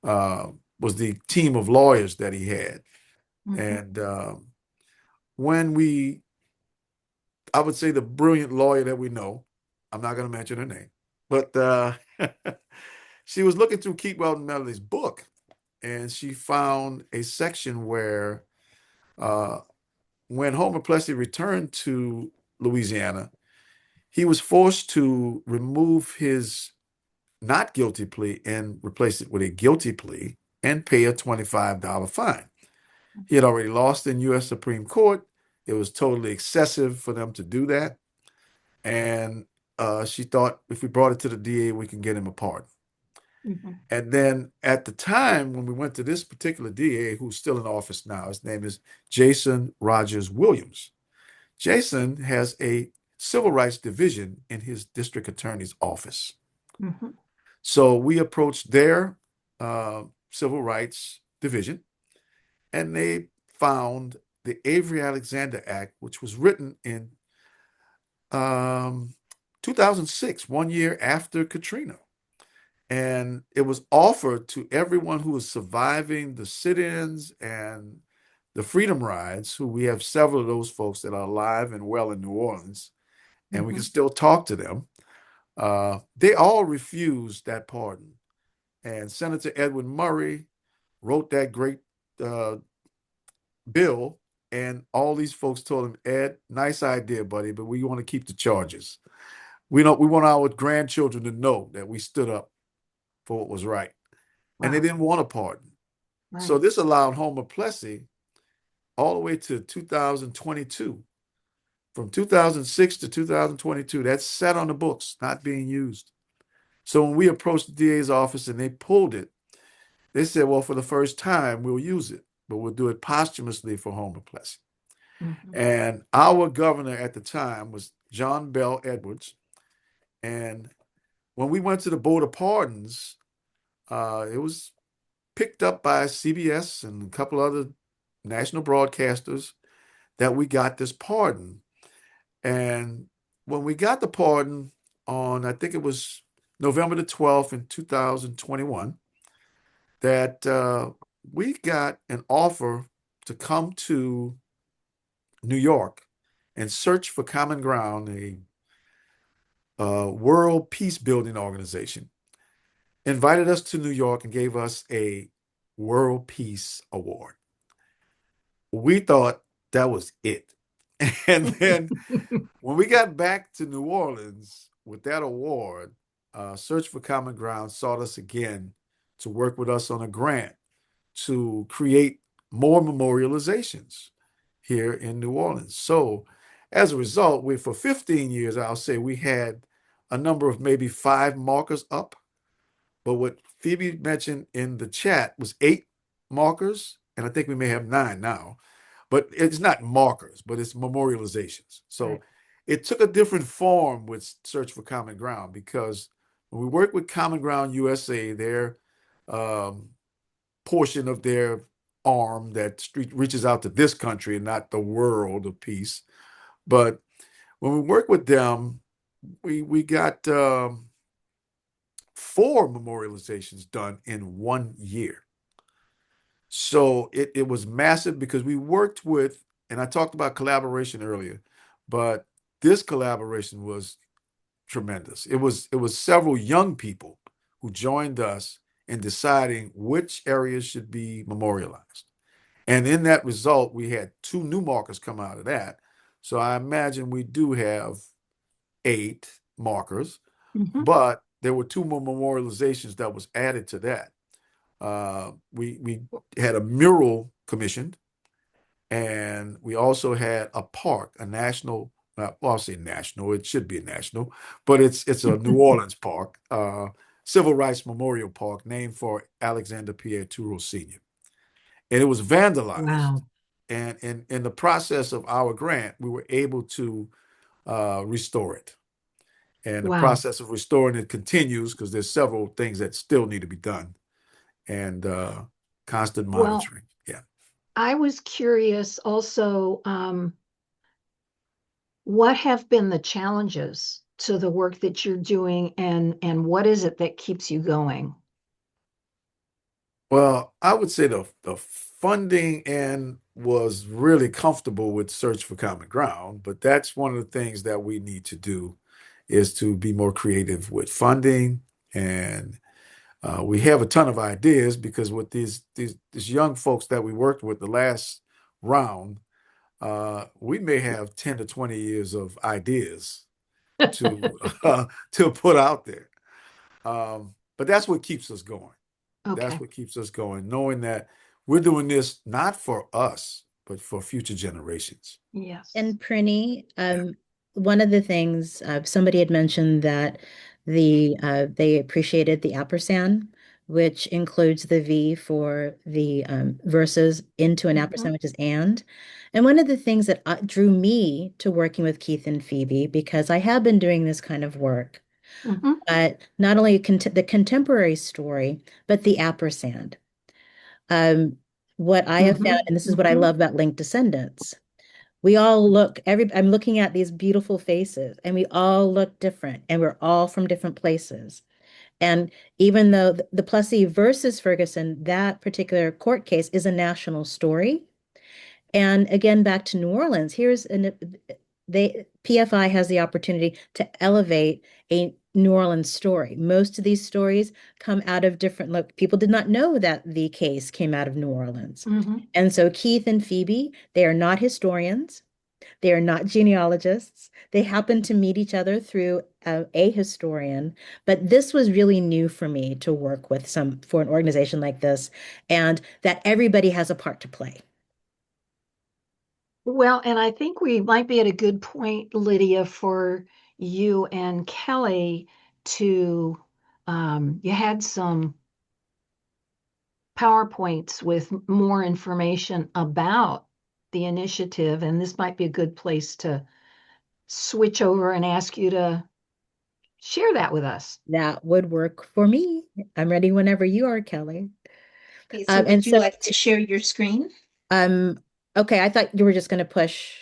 was the team of lawyers that he had. And when I would say the brilliant lawyer that we know, I'm not going to mention her name, but she was looking through Keith Weldon Medley's book, and she found a section where when Homer Plessy returned to Louisiana, he was forced to remove his not guilty plea and replace it with a guilty plea and pay a $25 fine. He had already lost in U.S. Supreme Court. It was totally excessive for them to do that. And she thought if we brought it to the DA, we can get him a pardon. And then at the time when we went to this particular DA, who's still in office now, his name is Jason Rogers Williams. Jason has a civil rights division in his district attorney's office. So we approached their civil rights division, and they found the Avery Alexander Act, which was written in 2006, 1 year after Katrina. And it was offered to everyone who was surviving the sit-ins and the freedom rides, who we have several of those folks that are alive and well in New Orleans, and we can still talk to them. They all refused that pardon. And Senator Edwin Murray wrote that great bill, and all these folks told him, Ed, nice idea, buddy, but we want to keep the charges. We want our grandchildren to know that we stood up for what was right. And they didn't want a pardon. So this allowed Homer Plessy all the way to 2022. From 2006 to 2022, that's sat on the books, not being used. So when we approached the DA's office and they pulled it, they said, well, for the first time, we'll use it, but we'll do it posthumously for Homer Plessy. And our governor at the time was John Bell Edwards. And when we went to the Board of Pardons, it was picked up by CBS and a couple other national broadcasters that we got this pardon. And when we got the pardon on, I think it was November the 12th in 2021, that we got an offer to come to New York and search for common ground, a world peace building organization, invited us to New York and gave us a World Peace Award. We thought that was it. And then when we got back to New Orleans with that award, Search for Common Ground sought us again to work with us on a grant to create more memorializations here in New Orleans. So as a result, for 15 years, I'll say we had a number of maybe 5 markers up. But what Phoebe mentioned in the chat was 8 markers, and I think we may have 9 now. But it's not markers, but it's memorializations. So it took a different form with Search for Common Ground, because when we work with Common Ground USA, their portion of their arm that reaches out to this country and not the world of peace. But when we work with them, we got 4 memorializations done in 1 year. So it was massive because we worked with, and I talked about collaboration earlier, but this collaboration was tremendous. It was several young people who joined us in deciding which areas should be memorialized. And in that result, we had 2 new markers come out of that. So I imagine we do have 8 markers, but there were 2 more memorializations that was added to that. We had a mural commissioned, and we also had a park, a national, well, I'll say national, it should be a national, but it's a New Orleans park, Civil Rights Memorial Park, named for Alexander Pierre Touro Sr. And it was vandalized. Wow. And in the process of our grant, we were able to restore it. And the process of restoring it continues because there's several things that still need to be done. and constant Well, monitoring. Yeah. I was curious also, what have been the challenges to the work that you're doing, and what is it that keeps you going? Well, I would say the funding end was really comfortable with Search for Common Ground, but that's one of the things that we need to do is to be more creative with funding. And we have a ton of ideas because with these young folks that we worked with the last round, we may have 10 to 20 years of ideas to to put out there. But that's what keeps us going. That's Okay. what keeps us going, knowing that we're doing this not for us, but for future generations. Yes. And Prinny, one of the things somebody had mentioned that they appreciated the ampersand, which includes the V for the verses into an ampersand, which is and. And one of the things that drew me to working with Keith and Phoebe, because I have been doing this kind of work, Mhm. but not only the contemporary story, but the ampersand. What I have found, and this is what I love about linked descendants, we all look, I'm looking at these beautiful faces, and we all look different, and we're all from different places. And even though the Plessy versus Ferguson, that particular court case is a national story. And again, back to New Orleans, PFI has the opportunity to elevate a New Orleans story. Most of these stories come out of different, look, people did not know that the case came out of New Orleans. And so Keith and Phoebe, they are not historians. They are not genealogists. They happen to meet each other through a historian. But this was really new for me to work with for an organization like this, and that everybody has a part to play. Well, and I think we might be at a good point, Lydia, for you and Kelly to, you had some PowerPoints with more information about the initiative, and this might be a good place to switch over and ask you to share that with us. That would work for me. I'm ready whenever you are, Kelly. Okay, so would you like to share your screen? Okay, I thought you were just going to push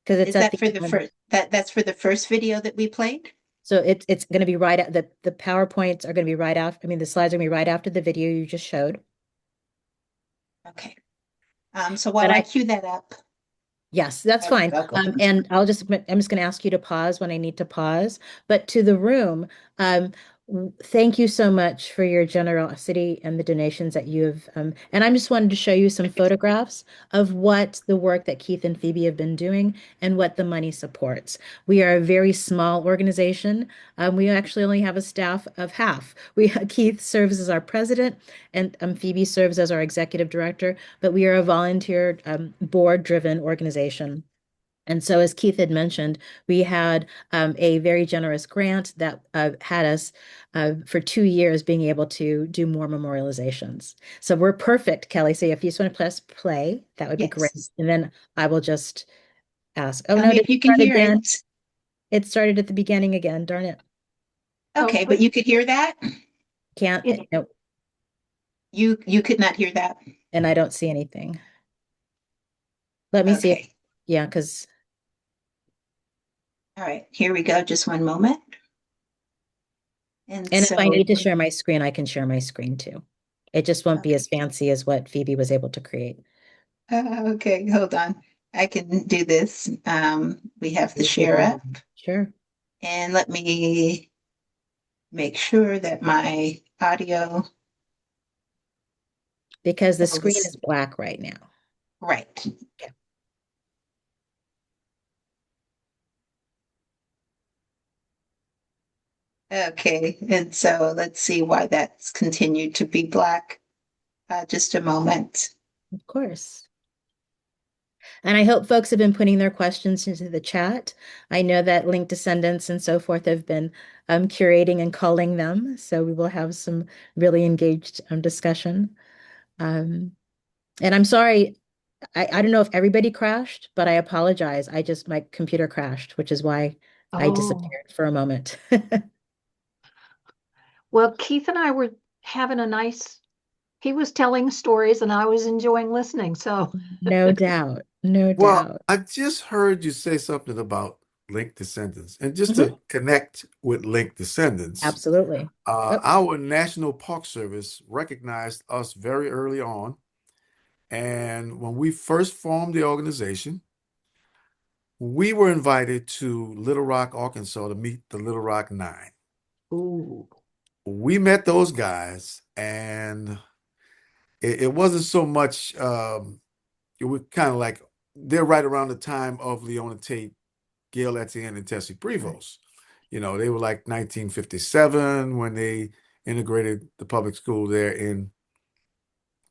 because it's Is at that for the first that's for the first video that we played? So it's going to be right at the PowerPoints are going to be right after. I mean, the slides are going to be right after the video you just showed. Okay. So while I cue that up. Yes, that's fine. And I'm just going to ask you to pause when I need to pause. But to the room, thank you so much for your generosity and the donations that you have. And I just wanted to show you some photographs of what the work that Keith and Phoebe have been doing and what the money supports. We are a very small organization. We actually only have a staff of half. Keith serves as our president, and Phoebe serves as our executive director. But we are a volunteer, board-driven organization. And so, as Keith had mentioned, we had a very generous grant that had us for 2 years being able to do more memorializations. So we're perfect, Kelly. So if you just want to press play, that would be great. And then I will just ask. Oh, no, if you can hear again. it. It started at the beginning again. Darn it. Okay, but you could hear that? Can't. No. You could not hear that. And I don't see anything. Let me see. Yeah, because. All right, here we go. Just one moment. And if I need to share my screen, I can share my screen too. It just won't be as fancy as what Phoebe was able to create. Okay, hold on. I can do this. We have the share up. Sure. And let me make sure that my audio. Because the screen is black right now. Right. Okay. Okay, and so let's see why that's continued to be black. Just a moment. Of course. And I hope folks have been putting their questions into the chat. I know that Linked Descendants and so forth have been curating and calling them. So we will have some really engaged discussion. And I'm sorry, I don't know if everybody crashed, but I apologize. My computer crashed, which is why I disappeared for a moment. Well, Keith and I were having a nice, he was telling stories and I was enjoying listening. So, No doubt. No Well, doubt. I just heard you say something about Link Descendants. And just Mhm. to connect with Link Descendants, Absolutely. Yep. our National Park Service recognized us very early on. And when we first formed the organization, we were invited to Little Rock, Arkansas to meet the Little Rock Nine. ooh, We met those guys, and it wasn't so much, it was kind of like they're right around the time of Leona Tate, Gail Etienne, and Tessie Prevost. You know, they were like 1957 when they integrated the public school there in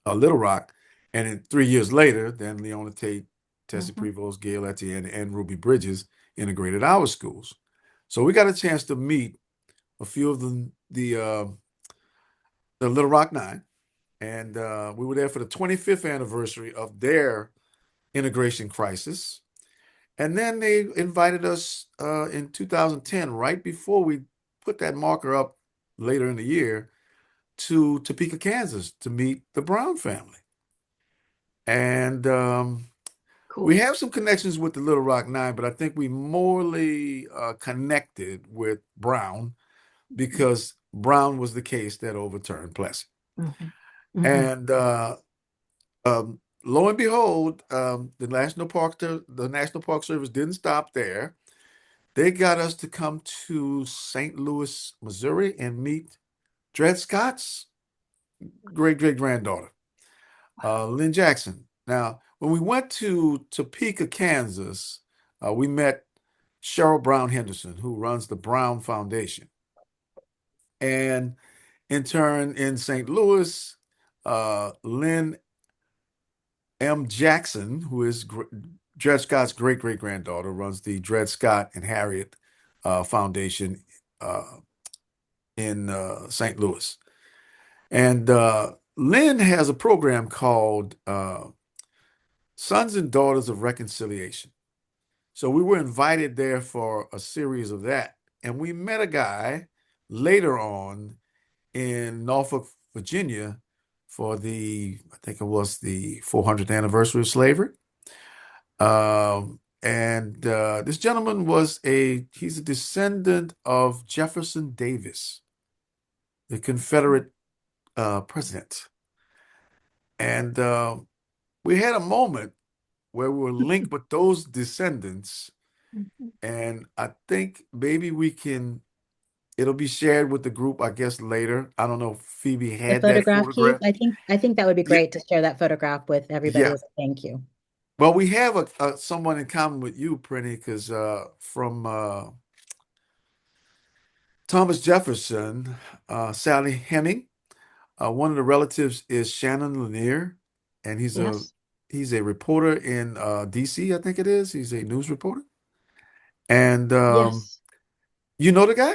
Little Rock. And then 3 years later, then Leona Tate, Tessie Prevost, Gail Etienne, and Ruby Bridges integrated our schools. So we got a chance to meet a few of the Little Rock Nine, and we were there for the 25th anniversary of their integration crisis. And then they invited us in 2010, right before we put that marker up later in the year, to Topeka, Kansas, to meet the Brown family. And we cool. have some connections with the Little Rock Nine, but I think we morely connected with Brown because Brown was the case that overturned Plessy. Mhm. Mhm. And lo and behold, the National Park Service didn't stop there. They got us to come to St. Louis, Missouri, and meet Dred Scott's great great granddaughter, Lynn Jackson. Now, when we went to Topeka, Kansas, we met Cheryl Brown Henderson, who runs the Brown Foundation. And in turn, in St. Louis, Lynn M. Jackson, who is Dred Scott's great great granddaughter, runs the Dred Scott and Harriet Foundation in St. Louis. And Lynn has a program called Sons and Daughters of Reconciliation. So we were invited there for a series of that. And we met a guy later on in Norfolk, Virginia for I think it was the 400th anniversary of slavery. And this gentleman he's a descendant of Jefferson Davis, the Confederate president. And we had a moment where we were linked with those descendants. And I think maybe it'll be shared with the group, I guess, later. I don't know if Phoebe The had that photograph, Keith, photograph. I think that would be Yeah, great to share that photograph with everybody yeah. as a thank you. Well, we have someone in common with you, Prinny, because from Thomas Jefferson, Sally Heming. One of the relatives is Shannon Lanier, and Yes. he's a reporter in DC, I think it is. He's a news reporter. And Yes. you know the guy?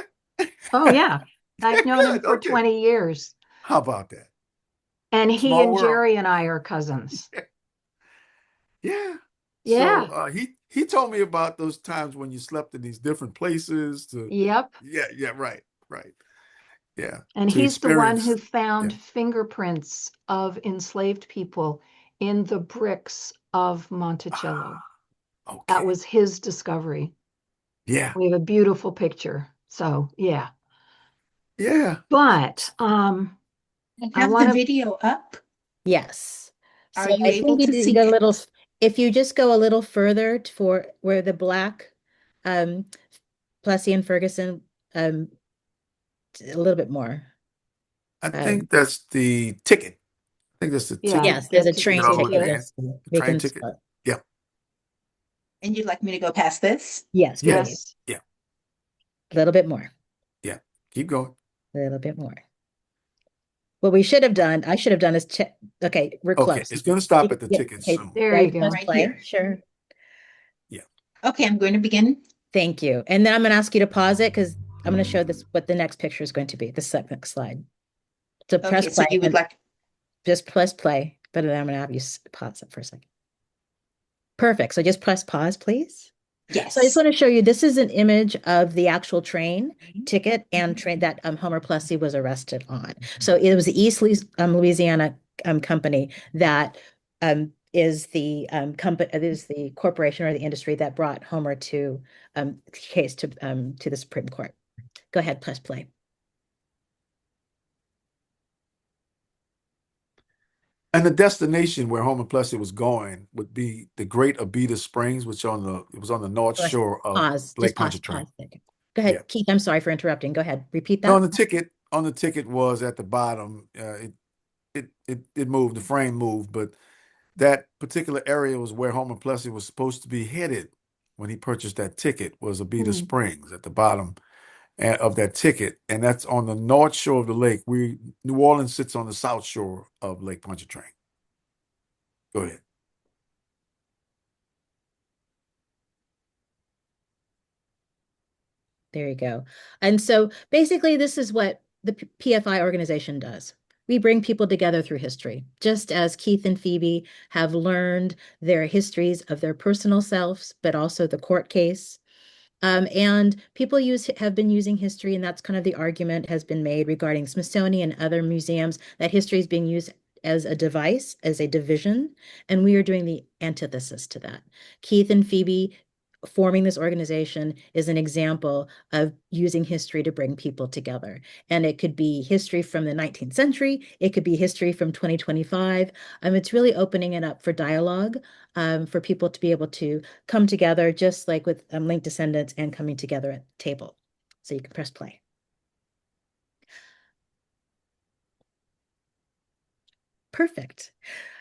Oh, yeah. I've known him Good. for Okay. 20 years. How about that? And he Small and world. Jerry and I are cousins. Yeah. Yeah. So he told me about those times when you slept in these different places Yep. yeah, right. Yeah. And To he's the one who experience. found Yeah. fingerprints of enslaved people in the bricks of Monticello. That Okay. was his discovery. Yeah. We have a beautiful picture. So, yeah. Yeah. But I I have the want to, video up. Yes. Are So you I able think to you see go a it? little, if you just go a little further for where the black um Plessy and Ferguson, um a little bit more. I Um think that's the ticket. I think that's the yeah, ticket. yes, there's a that's his You train know, I'm ticket. looking ticket. at Yes, the we train can ticket. start. Yeah. And you'd like me to go past this? Yes, please. Yes. Yeah. A little bit more. Yeah. Keep going. A little bit more. What I should have done is check. Okay, we're Okay. close. It's going to stop at the Yeah, ticket okay, soon. There right, you go. press Right play. here. Sure. Yeah. Okay, I'm going to begin. Thank you. And then I'm going to ask you to pause it because I'm going to show this what the next picture is going to be, the second slide. So press Okay, so play you would and like, just press play, but then I'm going to have you pause it for a second. Perfect. So just press pause, please. So I just want to show you, this is an image of the actual train Mm-hmm. ticket and train that Homer Plessy was arrested on. So it was the East Louisiana company that is the company, is the corporation or the industry that brought Homer to case to the Supreme Court. Go ahead, press play. And the destination where Homer Plessy was going would be the Great Abita Springs, which it was on the north Go ahead. shore of Pause. Lake Just pause. Pontchartrain. Pause. Go ahead, Yeah. Keith. I'm sorry for interrupting. Go ahead. Repeat No, that. on the ticket was at the bottom. It moved. The frame moved, but that particular area was where Homer Plessy was supposed to be headed when he purchased that ticket. Was Abita Springs at the bottom of that ticket, and that's on the north shore of the lake. New Orleans sits on the south shore of Lake Pontchartrain. Go ahead. There you go. And so basically, this is what the PFI organization does. We bring people together through history, just as Keith and Phoebe have learned their histories of their personal selves, but also the court case. And people have been using history, and that's kind of the argument has been made regarding Smithsonian and other museums, that history is being used as a device, as a division, and we are doing the antithesis to that. Keith and Phoebe forming this organization is an example of using history to bring people together. And it could be history from the 19th century, it could be history from 2025. It's really opening it up for dialogue, for people to be able to come together, just like with Linked Descendants and coming together at the table. So you can press play. Perfect.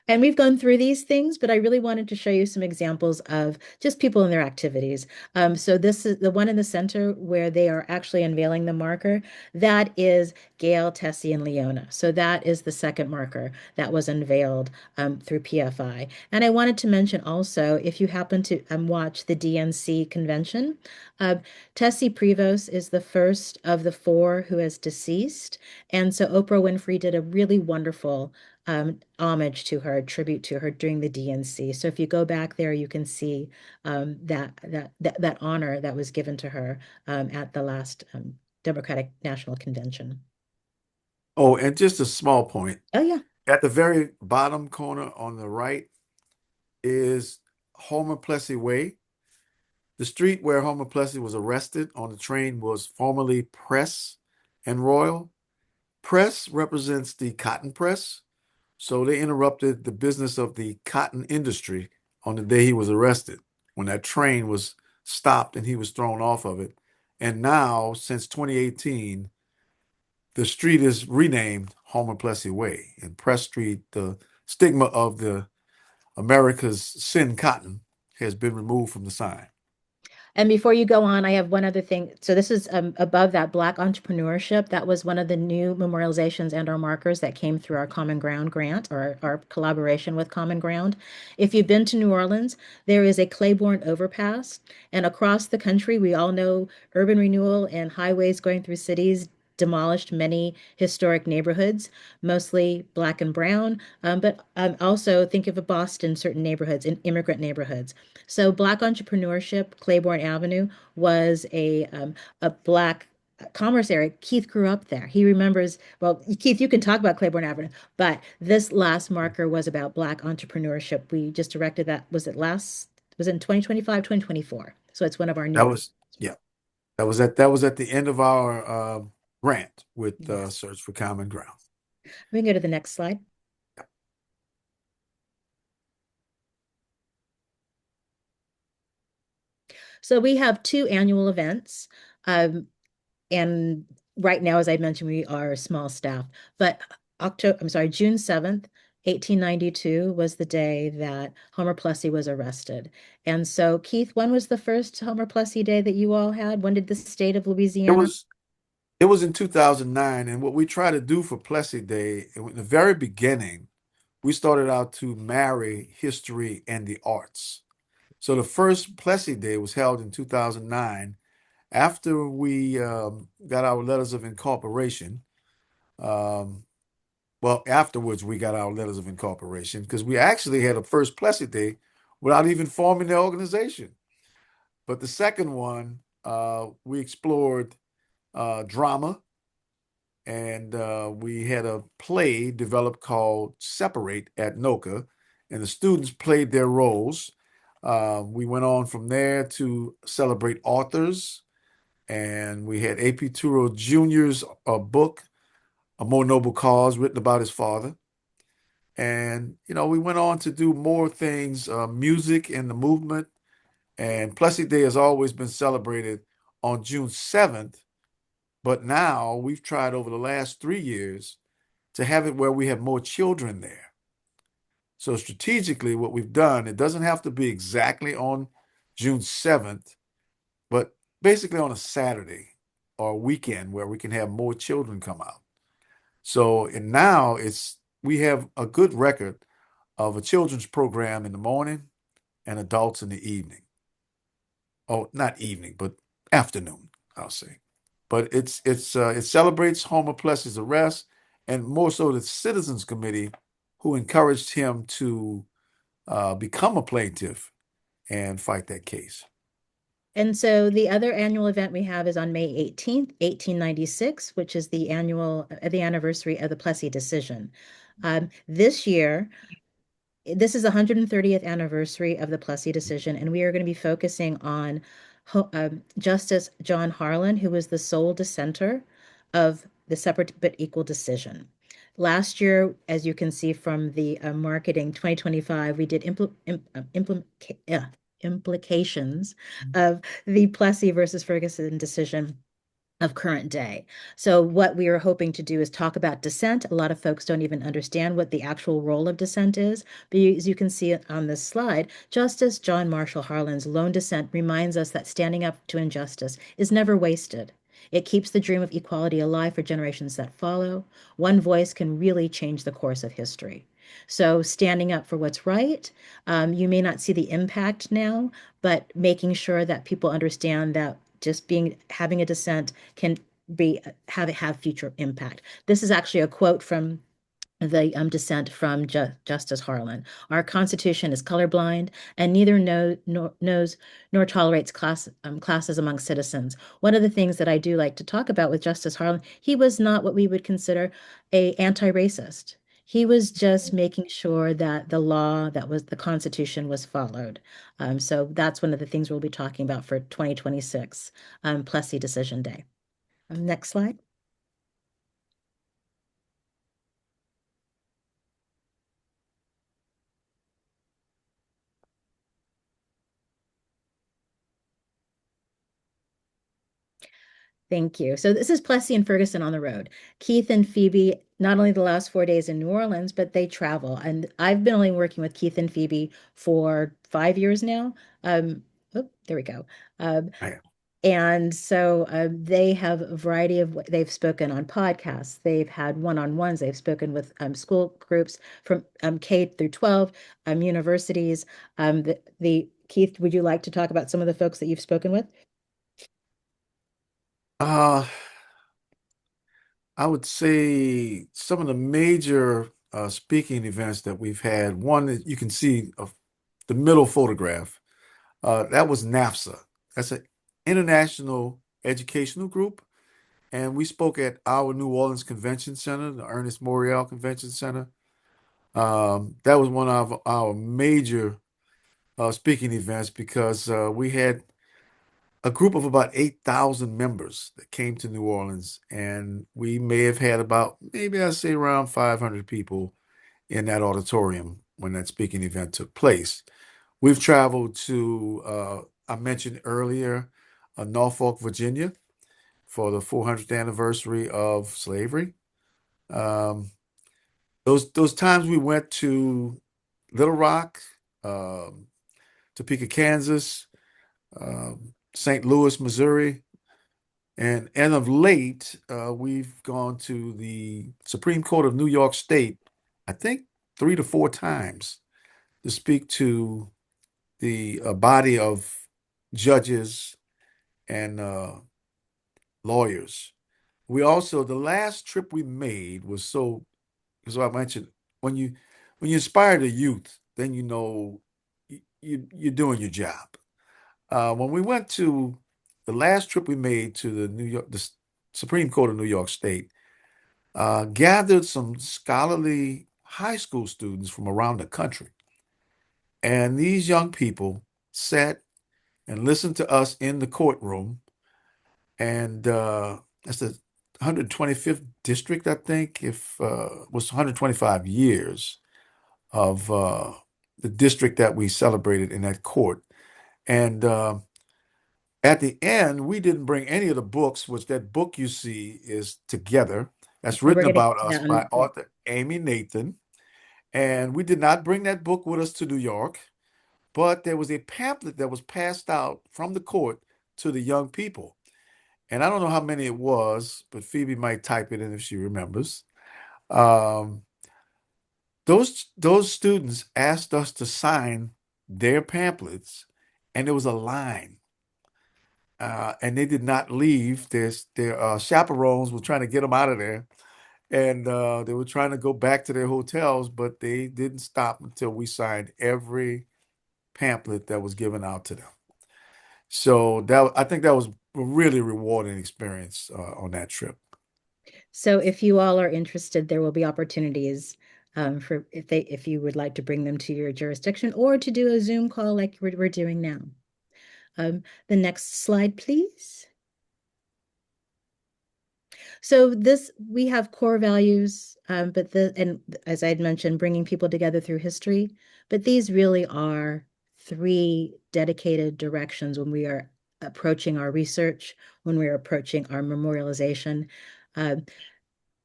And we've gone through these things, but I really wanted to show you some examples of just people and their activities. So this is the one in the center where they are actually unveiling the marker. That is Gail, Tessie, and Leona. So that is the second marker that was unveiled through PFI. And I wanted to mention also, if you happen to watch the DNC convention, Tessie Prevost is the first of the four who is deceased. And so Oprah Winfrey did a really wonderful homage to her, tribute to her during the DNC. So if you go back there, you can see that honor that was given to her at the last Democratic National Convention. Oh, and just a small point. Oh yeah. At the very bottom corner on the right is Homer Plessy Way. The street where Homer Plessy was arrested on the train was formerly Press and Royal. Press represents the cotton press. So they interrupted the business of the cotton industry on the day he was arrested, when that train was stopped and he was thrown off of it. And now, since 2018, the street is renamed Homer Plessy Way. And Press Street, the stigma of the America's sin cotton, has been removed from the sign. And before you go on, I have one other thing. So this is above that Black entrepreneurship. That was one of the new memorializations and our markers that came through our Common Ground grant, or our collaboration with Common Ground. If you've been to New Orleans, there is a Claiborne overpass. And across the country, we all know urban renewal and highways going through cities demolished many historic neighborhoods, mostly Black and brown, but also think of Boston, certain neighborhoods, in immigrant neighborhoods. So Black entrepreneurship, Claiborne Avenue, was a Black commerce area. Keith grew up there. He remembers, well, Keith, you can talk about Claiborne Avenue, but this last marker was about Black entrepreneurship. We just erected that, was it in 2025, 2024? So it's one of our That new. was, yeah, that was at the end of our grant with Yes. Search for Common Ground. We can go to the next slide. So we have two annual events. And right now, as I mentioned, we are small staff, but June 7th, 1892 was the day that Homer Plessy was arrested. And so, Keith, when was the first Homer Plessy Day that you all had? When did the state of It Louisiana? was in 2009, and what we try to do for Plessy Day, in the very beginning, we started out to marry history and the arts. So the first Plessy Day was held in 2009 after we got our letters of incorporation. Well, afterwards we got our letters of incorporation because we actually had a first Plessy Day without even forming the organization. But the second one, we explored drama, and we had a play developed called Separate at NOCA, and the students played their roles. We went on from there to celebrate authors, and we had A.P. Turo Jr.'s book, A More Noble Cause, written about his father. And, we went on to do more things, music and the movement. And Plessy Day has always been celebrated on June 7th, but now we've tried over the last 3 years to have it where we have more children there. So strategically, what we've done, it doesn't have to be exactly on June 7th, but basically on a Saturday or a weekend where we can have more children come out. So, and now we have a good record of a children's program in the morning and adults in the evening. Oh, not evening, but afternoon, I'll say. But it celebrates Homer Plessy's arrest, and more so the Citizens Committee, who encouraged him to become a plaintiff and fight that case. And so the other annual event we have is on May 18th, 1896, which is the anniversary of the Plessy decision. This year, this is the 130th anniversary of the Plessy decision, and we are going to be focusing on Justice John Harlan, who was the sole dissenter of the separate but equal decision. Last year, as you can see from the marketing 2025, we did implications of the Plessy versus Ferguson decision of current day. So what we are hoping to do is talk about dissent. A lot of folks don't even understand what the actual role of dissent is. But as you can see on this slide, Justice John Marshall Harlan's lone dissent reminds us that standing up to injustice is never wasted. It keeps the dream of equality alive for generations that follow. One voice can really change the course of history. So standing up for what's right, you may not see the impact now, but making sure that people understand that just having a dissent can have future impact. This is actually a quote from the dissent from Justice Harlan. Our Constitution is colorblind and neither knows nor tolerates classes among citizens. One of the things that I do like to talk about with Justice Harlan, he was not what we would consider a anti-racist. He was just making sure that the law, that was the Constitution, was followed. So that's one of the things we'll be talking about for 2026, Plessy Decision Day. Next slide. Thank you. So this is Plessy and Ferguson on the road. Keith and Phoebe, not only the last 4 days in New Orleans, but they travel. And I've been only working with Keith and Phoebe for 5 years now. There we go. And so they have a variety of, they've spoken on podcasts, they've had one-on-ones, they've spoken with school groups from K through 12, universities. Keith, would you like to talk about some of the folks that you've spoken with? I would say some of the major speaking events that we've had. One that you can see of the middle photograph, that was NAFSA. That's an international educational group. And we spoke at our New Orleans Convention Center, the Ernest Morial Convention Center. That was one of our major speaking events because we had a group of about 8,000 members that came to New Orleans, and we may have had about, maybe I'd say around 500 people in that auditorium when that speaking event took place. We've traveled to, I mentioned earlier, Norfolk, Virginia for the 400th anniversary of slavery. Those times we went to Little Rock, Topeka, Kansas, St. Louis, Missouri, and of late, we've gone to the Supreme Court of New York State, I think 3 to 4 times to speak to the body of judges and lawyers. We also, the last trip we made was because I mentioned when you inspire the youth, then you're doing your job. when we went to the last trip we made to the Supreme Court of New York State, gathered some scholarly high school students from around the country. And these young people sat and listened to us in the courtroom. And that's the 125th district, I think, if was 125 years of the district that we celebrated in that court. And at the end, we didn't bring any of the books, which that book you see is Together. That's So we're written gonna about get us that by on. author Amy Nathan. And we did not bring that book with us to New York, but there was a pamphlet that was passed out from the court to the young people. And I don't know how many it was, but Phoebe might type it in if she remembers. Um, those students asked us to sign their pamphlets, and there was a line. And they did not leave. Their chaperones were trying to get them out of there, and they were trying to go back to their hotels, but they didn't stop until we signed every pamphlet that was given out to them. So I think that was a really rewarding experience on that trip. So if you all are interested, there will be opportunities for if you would like to bring them to your jurisdiction or to do a Zoom call like we're doing now. The next slide, please. So we have core values, and as I'd mentioned, bringing people together through history, but these really are three dedicated directions when we are approaching our research, when we're approaching our memorialization.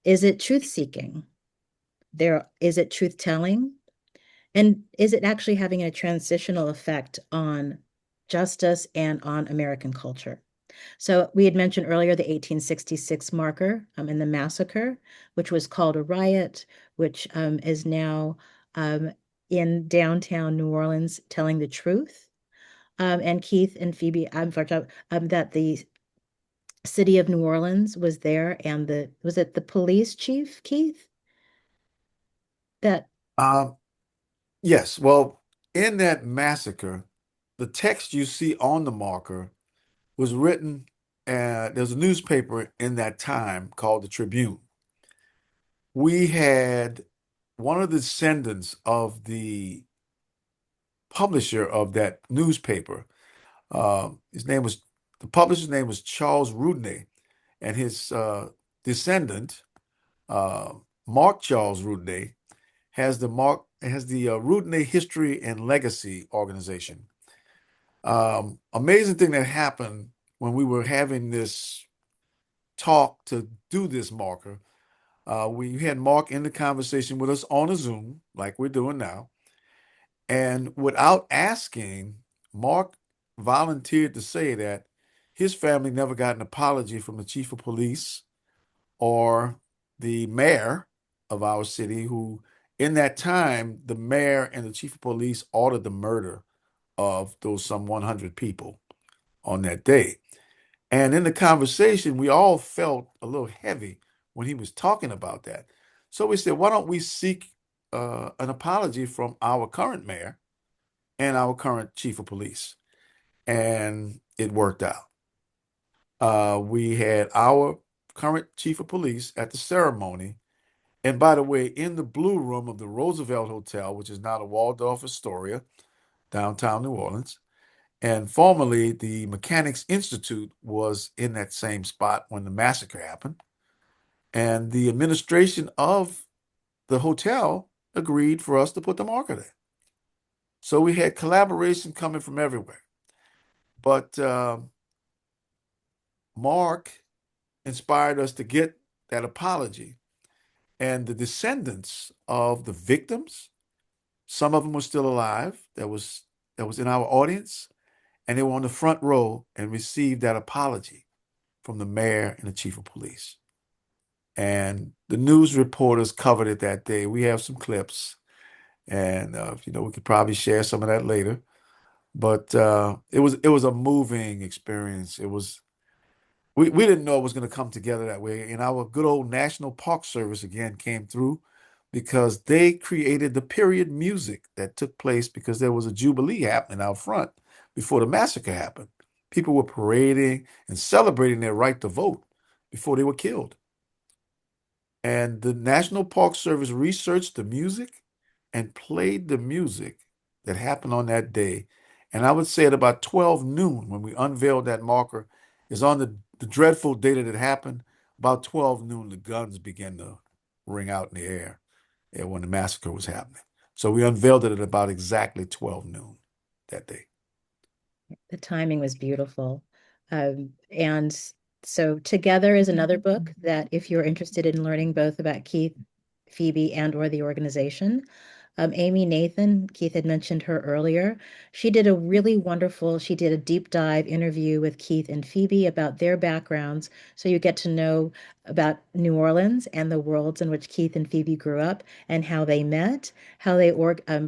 Is it truth-seeking? Is it truth-telling? And is it actually having a transitional effect on justice and on American culture? So we had mentioned earlier the 1866 marker in the massacre, which was called a riot, which is now in downtown New Orleans telling the truth. And Keith and Phoebe, that the city of New Orleans was there, and was it the police chief, Keith? That Um, yes, well, in that massacre, the text you see on the marker was written. There's a newspaper in that time called the Tribune. We had one of the descendants of the publisher of that newspaper. The publisher's name was Charles Rudney, and his descendant, uh, Mark Charles Rudney, has the Rudney History and Legacy organization. Amazing thing that happened when we were having this talk to do this marker. We had Mark in the conversation with us on a Zoom, like we're doing now. And without asking, Mark volunteered to say that his family never got an apology from the chief of police or the mayor of our city, who, in that time, the mayor and the chief of police ordered the murder of those some 100 people on that day. And in the conversation, we all felt a little heavy when he was talking about that. So we said, why don't we seek an apology from our current mayor and our current chief of police? And it worked out. We had our current chief of police at the ceremony. And by the way, in the blue room of the Roosevelt Hotel, which is now the Waldorf Astoria, downtown New Orleans, and formerly the Mechanics Institute was in that same spot when the massacre happened. And the administration of the hotel agreed for us to put the marker there. So we had collaboration coming from everywhere. But Mark inspired us to get that apology. And the descendants of the victims, some of them were still alive, that was in our audience, and they were on the front row and received that apology from the mayor and the chief of police. And the news reporters covered it that day. We have some clips, and we could probably share some of that later. But it was a moving experience. We didn't know it was going to come together that way. And our good old National Park Service again came through because they created the period music that took place because there was a jubilee happening out front before the massacre happened. People were parading and celebrating their right to vote before they were killed. And the National Park Service researched the music and played the music that happened on that day. And I would say at about 12 noon, when we unveiled that marker, is on the dreadful day that it happened. About 12 noon, the guns began to ring out in the air when the massacre was happening. So we unveiled it at about exactly 12 noon that day. The timing was beautiful. And so Together is another book that if you're interested in learning both about Keith, Phoebe, and or the organization. Amy Nathan, Keith had mentioned her earlier. She did a deep dive interview with Keith and Phoebe about their backgrounds. So you get to know about New Orleans and the worlds in which Keith and Phoebe grew up and how they met, how they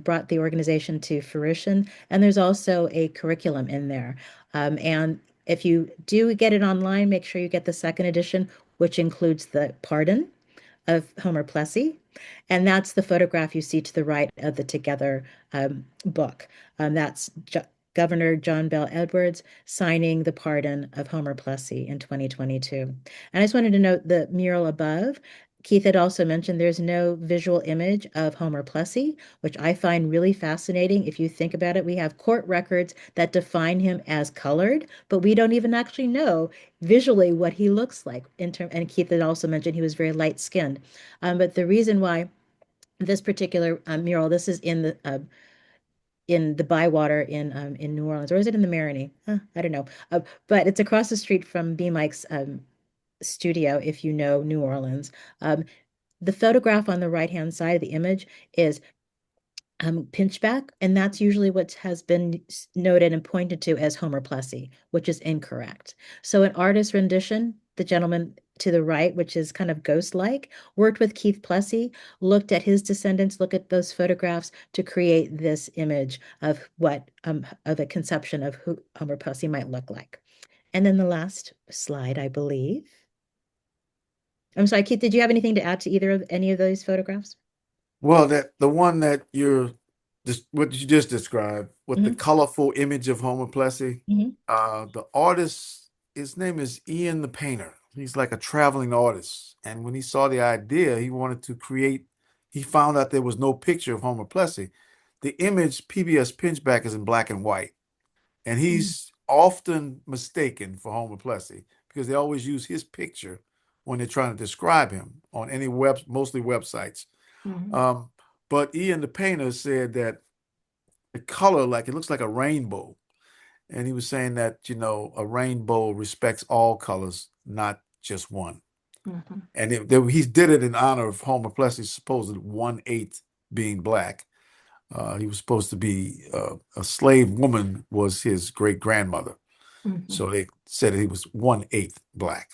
brought the organization to fruition. And there's also a curriculum in there. And if you do get it online, make sure you get the second edition, which includes the pardon of Homer Plessy. And that's the photograph you see to the right of the Together book. That's Governor John Bell Edwards signing the pardon of Homer Plessy in 2022. And I just wanted to note the mural above. Keith had also mentioned there's no visual image of Homer Plessy, which I find really fascinating. If you think about it, we have court records that define him as colored, but we don't even actually know visually what he looks like. And Keith had also mentioned he was very light-skinned. But the reason why this particular mural, this is in the Bywater in New Orleans, or is it in the Marigny? I don't know. But it's across the street from B. Mike's studio, if you know New Orleans. The photograph on the right-hand side of the image is pinchback, and that's usually what has been noted and pointed to as Homer Plessy, which is incorrect. So an artist rendition, the gentleman to the right, which is kind of ghost-like, worked with Keith Plessy, looked at his descendants, look at those photographs to create this image of what of a conception of who Homer Plessy might look like. And then the last slide, I believe. I'm sorry, Keith, did you have anything to add to any of those photographs? Well, the one that what you just described with the Mhm. colorful image of Homer Plessy, Mhm. the artist, his name is Ian the Painter. He's like a traveling artist. And when he saw the idea, he found out there was no picture of Homer Plessy. The image PBS Pinchback is in black and white. And he's often mistaken for Homer Plessy because they always use his picture when they're trying to describe him on mostly websites. Um, but Ian the painter said that the color, like it looks like a rainbow. And he was saying that, a rainbow respects all colors, not just one. And he did it in honor of Homer Plessy's supposed 1/8 being black. He was supposed to be a slave woman was his great grandmother. So they said he was 1/8 black.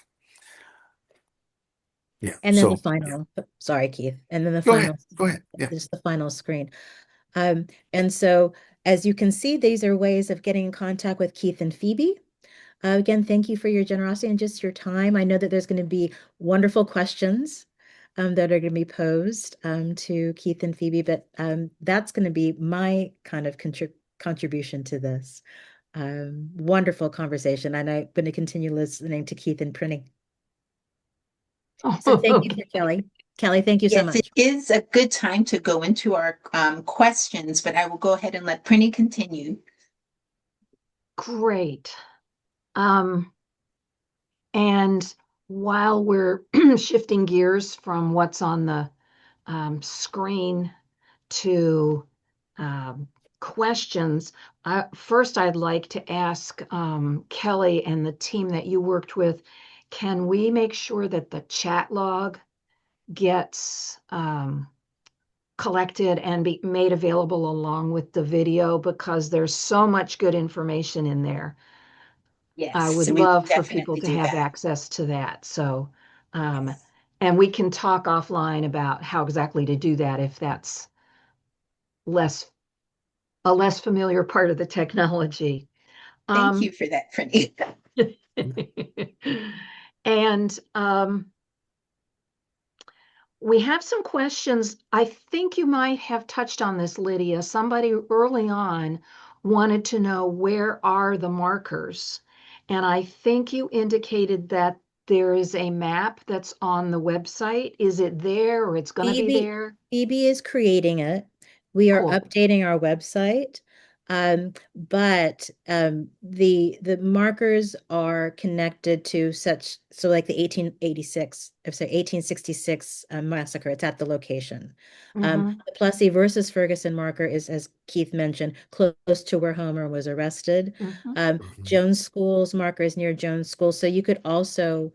Yeah. And then the Yeah. final, sorry, Keith, and then the Go ahead. final, Go ahead. Yeah. just the final screen. And so, as you can see, these are ways of getting in contact with Keith and Phoebe. Again, thank you for your generosity and just your time. I know that there's going to be wonderful questions that are going to be posed to Keith and Phoebe, but that's going to be my kind of contribution to this. Wonderful conversation, and I'm going to continue listening to Keith and printing. So thank you to Kelly. Kelly, thank you so Yes, it much. is a good time to go into our questions, but I will go ahead and let Prinny continue. Great. And while we're shifting gears from what's on the screen to questions, first I'd like to ask Kelly and the team that you worked with, can we make sure that the chat log gets collected and be made available along with the video, because there's so much good information in there. I Yes, would so we will love for people definitely to do have that. access to that. So, and we can talk offline about how exactly to do that if that's a less familiar part of the technology. Thank you for that, Prinny. And we have some questions. I think you might have touched on this, Lydia. Somebody early on wanted to know where are the markers. And I think you indicated that there is a map that's on the website. Is it there or it's going to be Phoebe, there? Phoebe is creating it. We are Cool. updating our website. But the markers are connected to such, so like the 1886, I'm sorry, 1866 massacre, it's at the location. Mhm. The Plessy versus Ferguson marker is, as Keith mentioned, close to where Homer was arrested. Mhm. Mhm. Jones School's marker is near Jones School. So you could also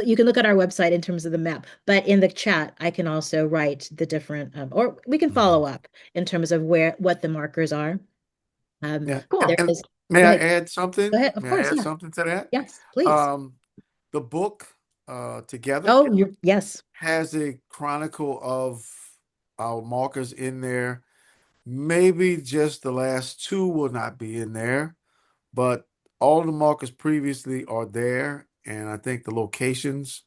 you can look at our website in terms of the map, but in the chat, I can also write the different, or we can follow Mhm. up in terms of what the markers are. Yeah. Cool. There And is, may go I ahead, add something? of May I course, add yeah, something to that? yes, please. Um, the book, Together, Oh, yes, has a chronicle of our markers in there. Maybe just the last two will not be in there, but all the markers previously are there, and I think the locations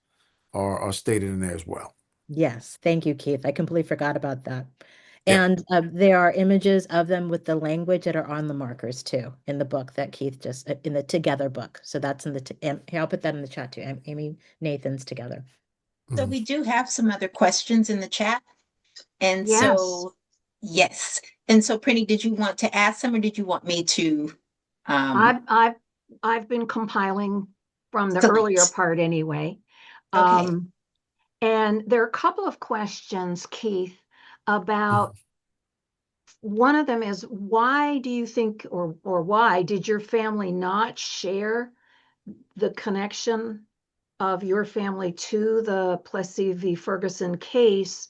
are stated in there as well. yes, thank you, Keith. I completely forgot about that. Yeah. And there are images of them with the language that are on the markers too in the book that Keith just in the Together book. So that's in the here, I'll put that in the chat too. Amy Nathan's Together. So Mhm. we do have some other questions in the chat. And Yes. so, yes. And so, Prinny, did you want to ask them or did you want me to? I've been compiling from the earlier Select? part anyway. Okay. And there are a couple of questions, Keith, about Mhm. one of them is why do you think or why did your family not share the connection of your family to the Plessy v. Ferguson case?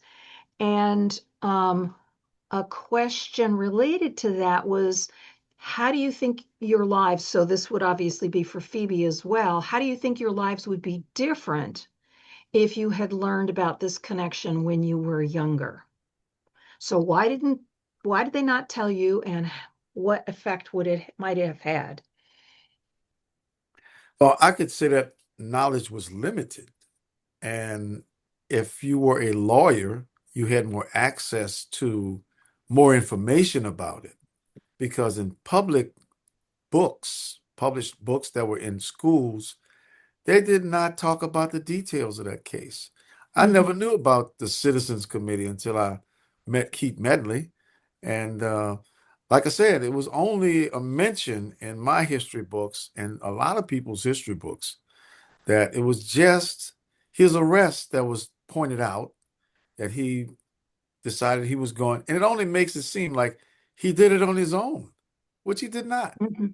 And a question related to that was, how do you think your lives, so this would obviously be for Phoebe as well, how do you think your lives would be different if you had learned about this connection when you were younger? So why did they not tell you, and what effect might it have had? Well, I could say that knowledge was limited. And if you were a lawyer, you had more access to more information about it. Because in public books, published books that were in schools, they did not talk about the details of that case. I Mhm. never knew about the Citizens Committee until I met Keith Medley. And like I said, it was only a mention in my history books and a lot of people's history books that it was just his arrest that was pointed out, that he decided he was going, and it only makes it seem like he did it on his own, which he did not. Mhm.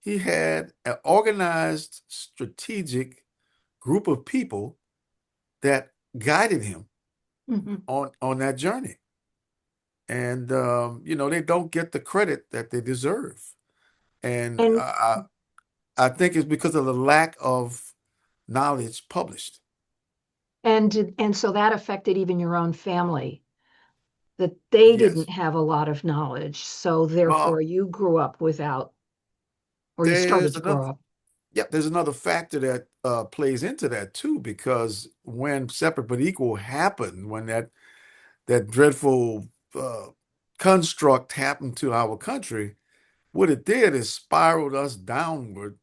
He had an organized, strategic group of people that guided him Mhm. on that journey. And they don't get the credit that they deserve. And And I think it's because of the lack of knowledge published. and so that affected even your own family, that they Yes. didn't have a lot of knowledge, so Well, therefore you grew up without, or you started there's to another grow up. Yep, there's another factor that plays into that too, because when Separate but Equal happened, when that dreadful uh, construct happened to our country, what it did is spiraled us downward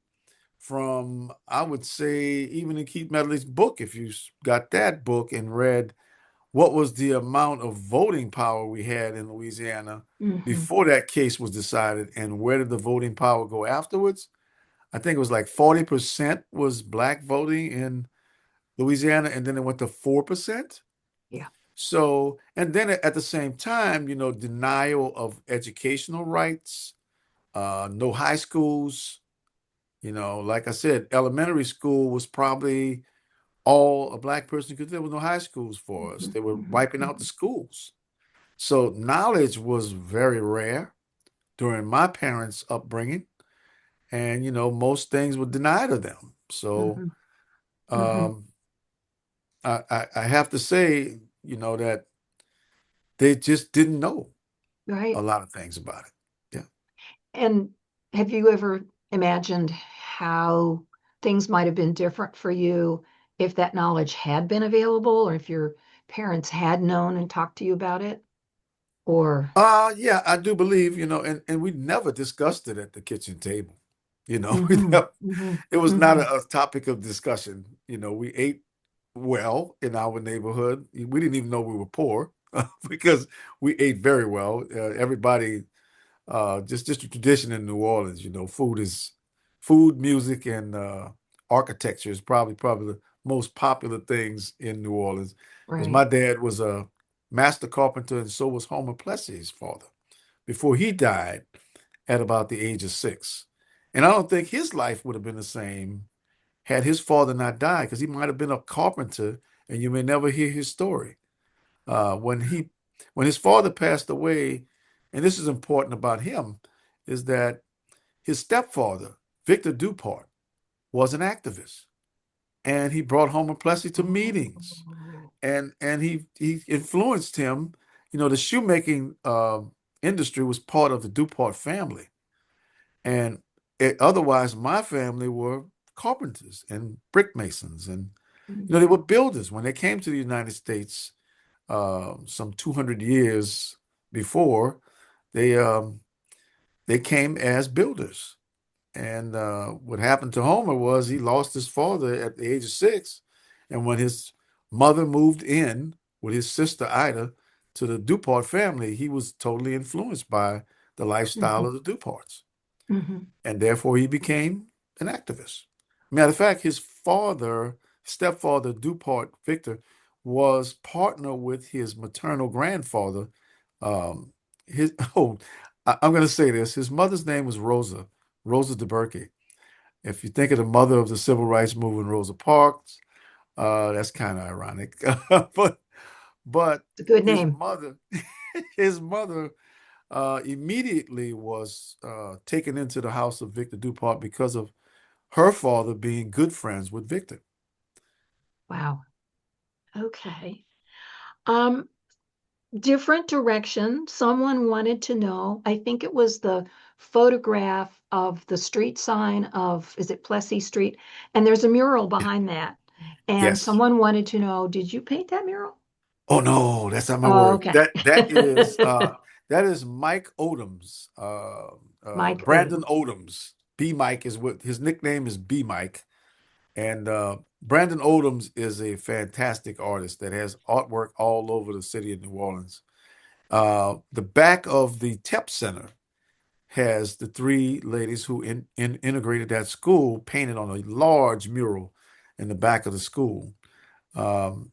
from, I would say, even in Keith Medley's book, if you got that book and read what was the amount of voting power we had in Louisiana Mhm. before that case was decided, and where did the voting power go afterwards? I think it was like 40% was black voting in Louisiana, and then it went to 4%. Yeah. So, and then at the same time, denial of educational rights, no high schools. Like I said, elementary school was probably all a black person because there was no high schools for us. Mhm. They were Mhm. wiping out the Mhm. schools. So knowledge was very rare during my parents' upbringing, and most things were denied of them. So Mhm. Mhm. um, I have to say, that they just didn't know a Right. lot of things about it. Yeah. And have you ever imagined how things might have been different for you if that knowledge had been available or if your parents had known and talked to you about it? or? Yeah, I do believe, and we never discussed it at the kitchen table. Mm-hmm, mm-hmm, It was not mm-hmm. a topic of discussion. We ate well in our neighborhood. We didn't even know we were poor because we ate very well. Everybody, just a tradition in New Orleans. Food, music, and architecture is probably the most popular things in New Orleans. Because Right. my dad was a master carpenter, and so was Homer Plessy's father before he died at about the age of 6. And I don't think his life would have been the same had his father not died, because he might have been a carpenter, and you may never hear his story. When his father passed away, and this is important about him, is that his stepfather, Victor Dupart, was an activist, and he brought Homer Plessy to meetings, Oh. and he influenced him. The shoemaking industry was part of the Dupart family, and otherwise my family were carpenters and brick masons, and they were builders when they came to the United States some 200 years before. They um, they came as builders. And what happened to Homer was he lost his father at the age of 6. And when his mother moved in with his sister Ida to the Dupart family, he was totally influenced by the lifestyle Mhm, of the Duparts. mhm, And therefore he became an activist. Matter of fact, his stepfather, Dupart Victor, was partner with his maternal grandfather. Um, his oh, I'm going to say this. His mother's name was Rosa DeBerke. If you think of the mother of the civil rights movement, Rosa Parks, that's kind of ironic. but but It's a good his name. mother, his mother immediately was taken into the house of Victor Dupart because of her father being good friends with Victor. Wow. Okay. Um, Different direction. Someone wanted to know, I think it was the photograph of the street sign of, is it Plessy Street? And there's a mural behind that. And Yes. someone wanted to know, did you paint that mural? Oh no, that's not my Oh, work. okay. That is Mike Odom's, Mike Brandon Odom. Odom's. B Mike is what his nickname is. B Mike. And Brandon Odoms is a fantastic artist that has artwork all over the city of New Orleans. The back of the TEP Center has the three ladies who integrated that school painted on a large mural in the back of the school. Um,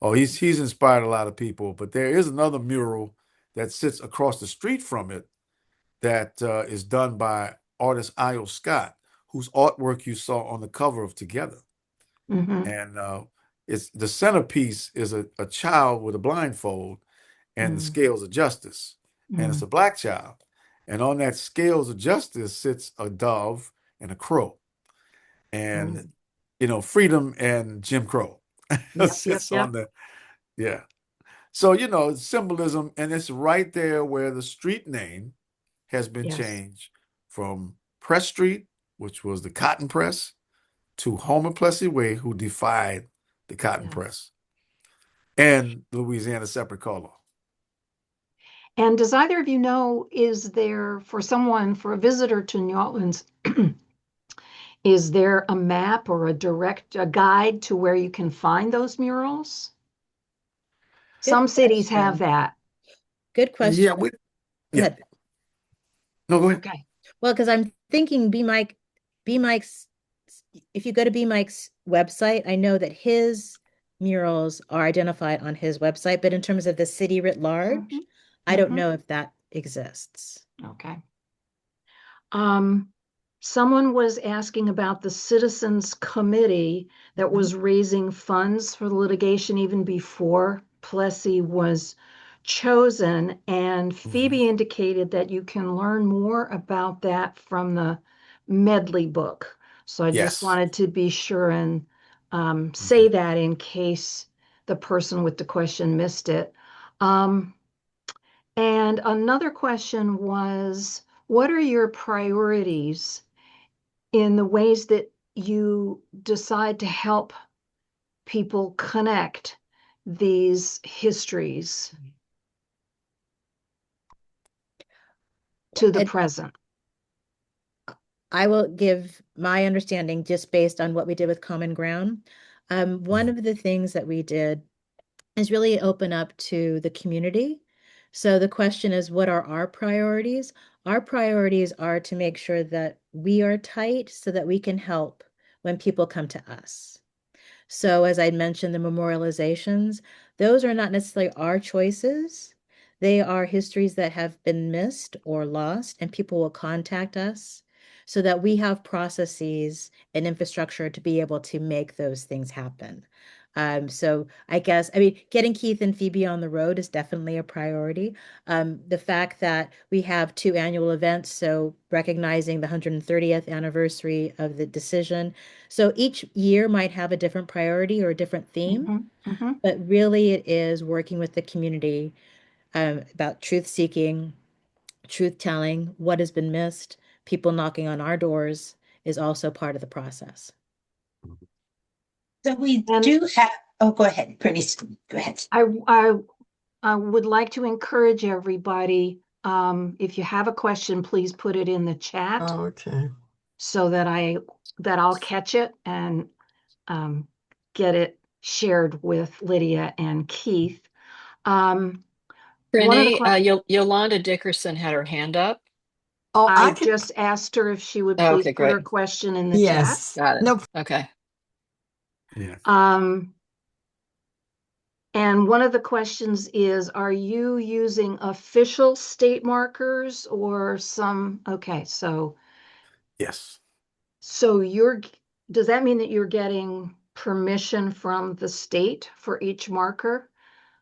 he's inspired a lot of people, but there is another mural that sits across the street from it that is done by artist Io Scott, whose artwork you saw on the cover of Together. Mm-hmm. And it's the centerpiece is a child with a blindfold and the Mm, scales of justice, and it's mm, a black child, and on that scales of justice sits a dove and a crow, and mm. freedom and Jim Crow Yep, yep, sits on yep. the yeah. So symbolism, and it's right there where the street name has been Yes, changed from Press Street, which was the cotton press, to Homer Plessy Way, who defied the cotton yes. press and the Louisiana Separate Call Law. And does either of you know, is there, for someone, for a visitor to New Orleans, is there a map or a guide to where you can find those murals? Good Some cities have question. that. Good Yeah, question. Go yeah. ahead. No, go ahead. Okay. Well, because I'm thinking B Mike's, if you go to B Mike's website, I know that his murals are identified on his website, but in terms of the city writ Mm-hmm. large, I don't Mm-hmm. know if that exists. Okay. Um, Someone was asking about the Citizens Committee that was raising funds for the litigation even before Plessy was chosen. And Mhm. Phoebe indicated that you can learn more about that from the Medley book. So I just Yes. wanted to be sure and say Mhm. that in case the person with the question missed it. Um, and another question was, what are your priorities in the ways that you decide to help people connect these histories? to the And present. I will give my understanding just based on what we did with Common Ground. One of the things that we did is really open up to the community. So the question is, what are our priorities? Our priorities are to make sure that we are tight so that we can help when people come to us. So as I mentioned, the memorializations, those are not necessarily our choices. They are histories that have been missed or lost, and people will contact us so that we have processes and infrastructure to be able to make those things happen. So I guess, I mean, getting Keith and Phoebe on the road is definitely a priority. The fact that we have 2 annual events, so recognizing the 130th anniversary of the decision. So each year might have a different priority or a different theme, but really it is working with the community about truth seeking, truth telling, what has been missed, people knocking on our doors is also part of the process. So we And- do have, oh, go ahead, Bernice, go ahead. I would like to encourage everybody, if you have a question, please put it in the chat Oh, okay. so that I'll catch it and get it shared with Lydia and Keith. One of the Renee, Yolanda Dickerson had her hand up. Oh, I could. just asked her if she would Oh, please okay, put her great. question in the Yes. Got it. No. Okay. Yeah. chat. And one of the questions is, are you using official state markers or some, okay, so Yes. does that mean that you're getting permission from the state for each marker?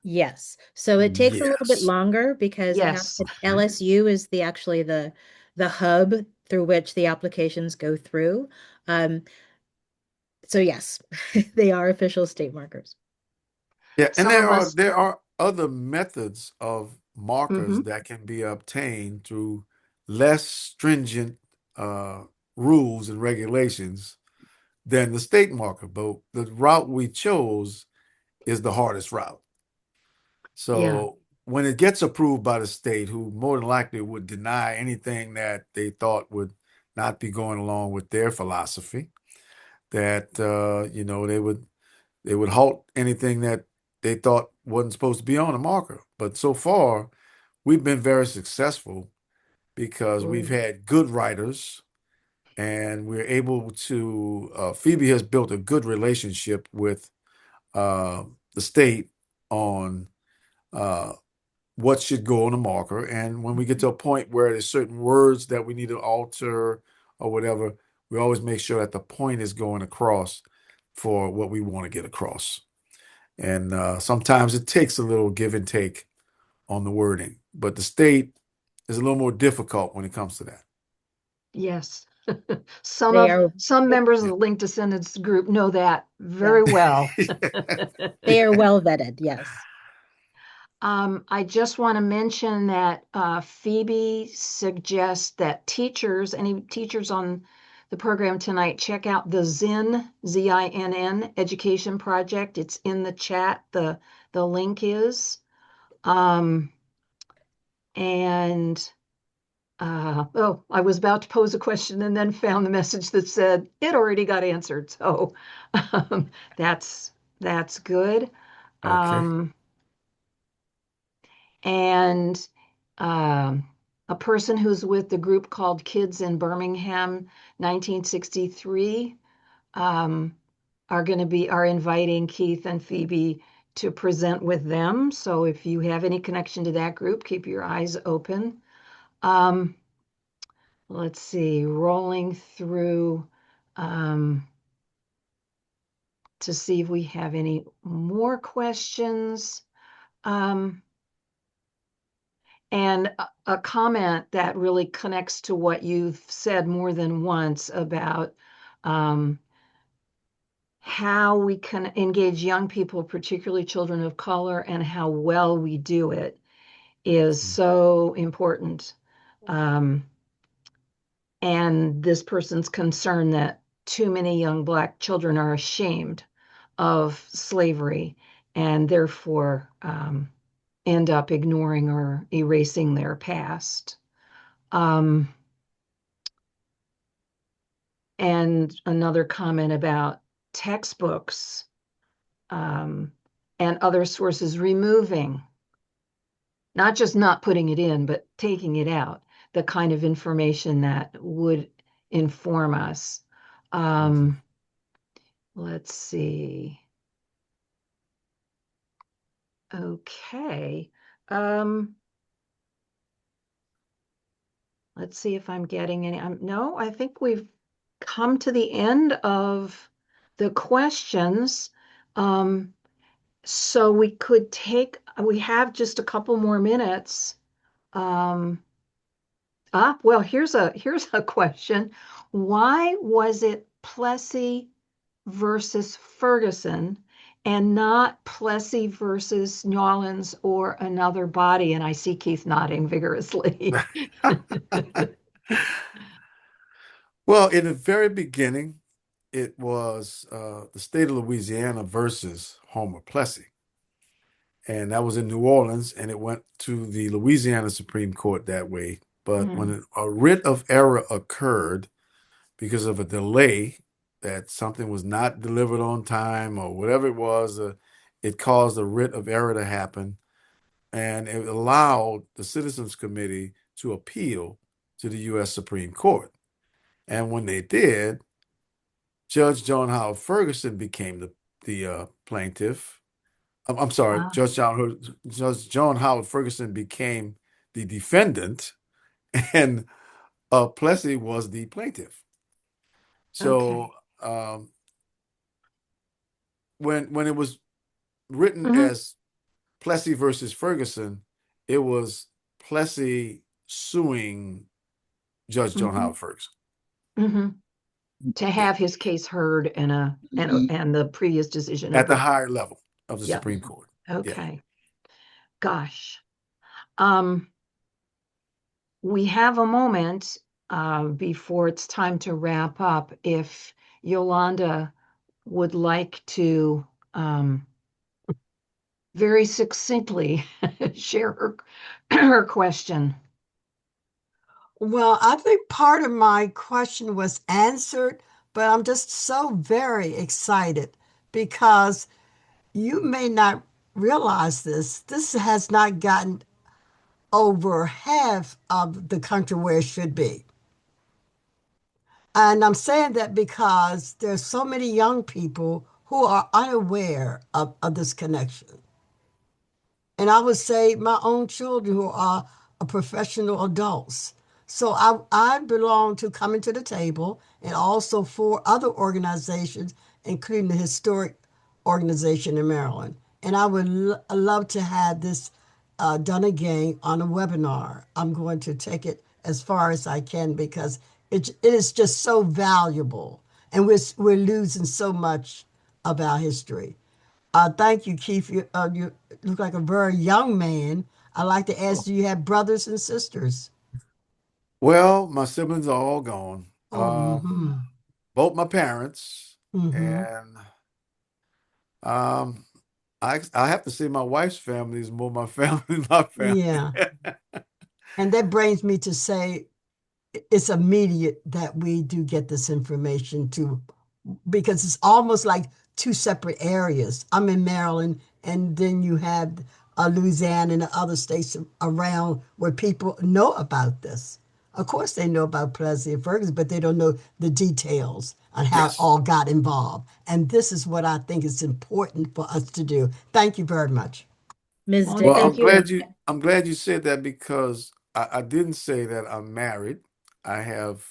Yes. So it takes a little bit Yes. longer because Yes. LSU is actually the hub through which the applications go through. So yes, they are official state markers. Yeah, and Some of us, there are other methods of markers Mhm. that can be obtained through less stringent rules and regulations than the state marker, but the route we chose is the hardest route. So when it gets approved by the state, who more than likely would deny anything that they thought would not be going along with their philosophy, that they would halt anything that they thought wasn't supposed to be on a marker. But so far, we've been very successful because we've had good writers and we're able to, Phoebe has built a good relationship with the state on what should go on a marker. And when we get to a point where there's certain words that we need to alter or whatever, we always make sure that the point is going across for what we want to get across. And sometimes it takes a little give and take on the wording, but the state is a little more difficult when it comes to that. Yes. They Some are members of the Linked Descendants group know that very well. they are well vetted, yes. I just want to mention that Phoebe suggests that any teachers on the program tonight, check out the Zinn, ZINN education project. It's in the chat. The link is. I was about to pose a question and then found the message that said it already got answered. So that's good. Okay. And a person who's with the group called Kids in Birmingham 1963 are inviting Keith and Phoebe to present with them. So if you have any connection to that group, keep your eyes open. Let's see, rolling through to see if we have any more questions. And a comment that really connects to what you've said more than once about how we can engage young people, particularly children of color, and how well we do it is so important. And this person's concern that too many young Black children are ashamed of slavery and therefore end up ignoring or erasing their past. Um, and another comment about textbooks and other sources removing, not just not putting it in, but taking it out, the kind of information that would inform us. Let's see. Okay. Let's see if I'm getting any. No, I think we've come to the end of the questions. So we have just a couple more minutes. Well, here's a question. Why was it Plessy versus Ferguson and not Plessy versus Newlands or another body? And I see Keith nodding vigorously. Well, in the very beginning, it was the state of Louisiana versus Homer Plessy. And that was in New Orleans, and it went to the Louisiana Supreme Court that way. But when a writ of error occurred because of a delay, that something was not delivered on time or whatever it was, it caused a writ of error to happen. And it allowed the Citizens Committee to appeal to the U.S. Supreme Court. And when they did, Judge John Howard Ferguson became the plaintiff. I'm sorry, Judge John Howard Ferguson became the defendant, and Plessy was the plaintiff. So when it was written as Plessy versus Ferguson, it was Plessy suing Judge John Howard Ferguson To have his case heard and the previous decision at the higher level of the Supreme Court. Okay. Yeah. Gosh. We have a moment before it's time to wrap up. If Yolanda would like to very succinctly share her question. Well, I think part of my question was answered, but I'm just so very excited because you may not realize this. This has not gotten over half of the country where it should be. And I'm saying that because there's so many young people who are unaware of this connection. And I would say my own children who are professional adults. So I belong to Coming to the Table and also 4 other organizations, including the Historic Organization in Maryland. And I would love to have this done again on a webinar. I'm going to take it as far as I can because it is just so valuable. And we're losing so much of our history. Thank you, Keith. You look like a very young man. I'd like to ask, do you have brothers and sisters? Well, my siblings are all gone. Both my parents, and I have to say my wife's family is more my family than my family. Yeah. And that brings me to say it's immediate that we do get this information too, because it's almost like 2 separate areas. I'm in Maryland, and then you have Louisiana and the other states around where people know about this. Of course, they know about Plessy and Ferguson, but they don't know the details on how it all got involved. And this is what I think is important for us to do. Thank you very much. Ms. Well, Dickinson. I'm glad you said that because I didn't say that I'm married. I have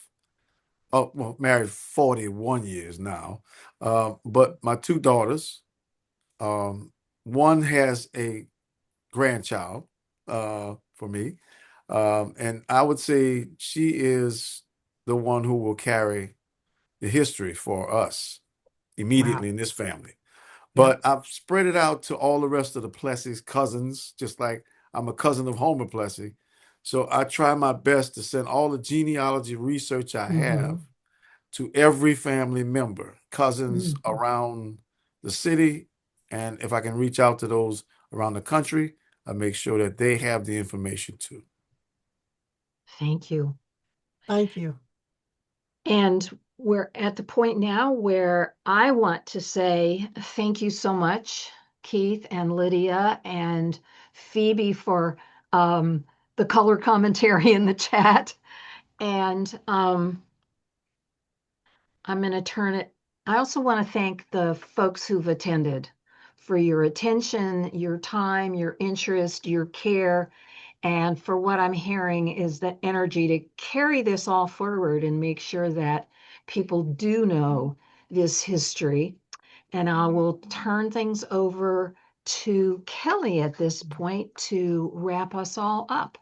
married 41 years now. But my 2 daughters, one has a grandchild for me. And I would say she is the one who will carry the history for us immediately in this family. But I've spread it out to all the rest of the Plessy's cousins, just like I'm a cousin of Homer Plessy. So I try my best to send all the genealogy research I have to every family member, cousins around the city. And if I can reach out to those around the country, I make sure that they have the information too. Thank you. Thank you. And we're at the point now where I want to say thank you so much, Keith and Lydia and Phoebe, for the color commentary in the chat. And I'm going to turn it. I also want to thank the folks who've attended for your attention, your time, your interest, your care. And for what I'm hearing is the energy to carry this all forward and make sure that people do know this history. And I will turn things over to Kelly at this point to wrap us all up.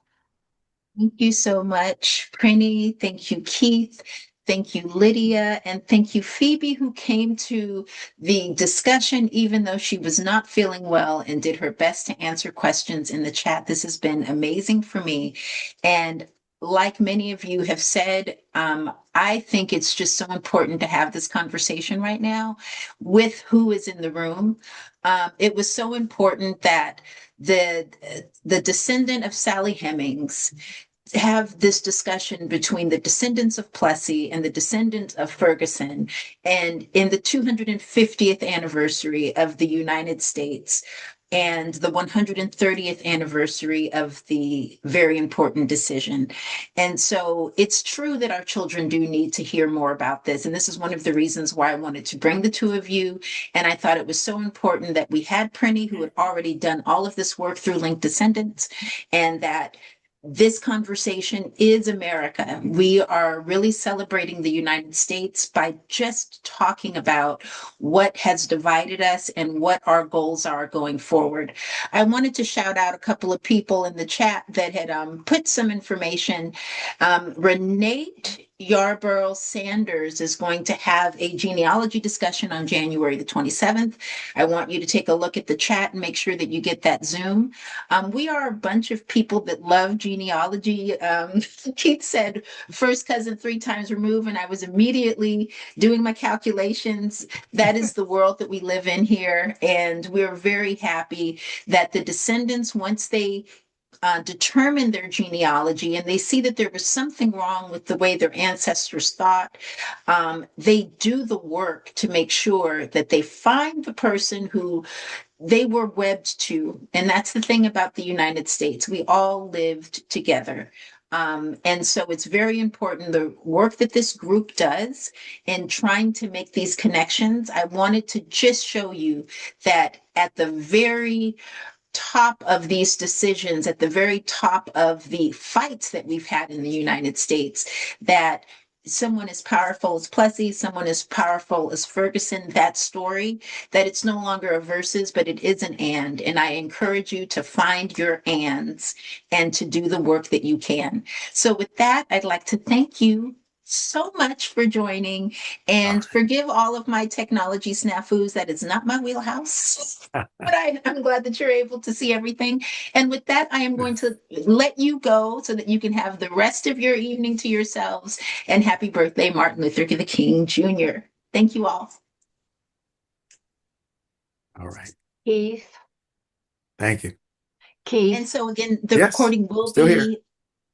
Thank you so much, Prinny. Thank you, Keith. Thank you, Lydia. And thank you, Phoebe, who came to the discussion, even though she was not feeling well and did her best to answer questions in the chat. This has been amazing for me. And like many of you have said, I think it's just so important to have this conversation right now with who is in the room. It was so important that the descendant of Sally Hemings have this discussion between the descendants of Plessy and the descendants of Ferguson, and in the 250th anniversary of the United States and the 130th anniversary of the very important decision. And so it's true that our children do need to hear more about this. And this is one of the reasons why I wanted to bring the two of you. And I thought it was so important that we had Prinny, who had already done all of this work through Linked Descendants, and that this conversation is America. We are really celebrating the United States by just talking about what has divided us and what our goals are going forward. I wanted to shout out a couple of people in the chat that had put some information. Renate Yarborough Sanders is going to have a genealogy discussion on January the 27th. I want you to take a look at the chat and make sure that you get that Zoom. We are a bunch of people that love genealogy. Keith said first cousin 3 times removed, and I was immediately doing my calculations. That is the world that we live in here, and we're very happy that the descendants, once they determine their genealogy and they see that there was something wrong with the way their ancestors thought, they do the work to make sure that they find the person who they were webbed to. And that's the thing about the United States. We all lived together. And so it's very important, the work that this group does in trying to make these connections. I wanted to just show you that at the very top of these decisions, at the very top of the fights that we've had in the United States, that someone as powerful as Plessy, someone as powerful as Ferguson, that story, that it's no longer a versus, but it is an and. And I encourage you to find your ands and to do the work that you can. So with that, I'd like to thank you so much for joining, and forgive all of my technology snafus. That is not my wheelhouse, but I'm glad that you're able to see everything. And with that, I am going to let you go so that you can have the rest of your evening to yourselves. And happy birthday, Martin Luther King Jr. Thank you all. All right. Keith. Thank you. Keith. And so again, the Yes, recording will still be here.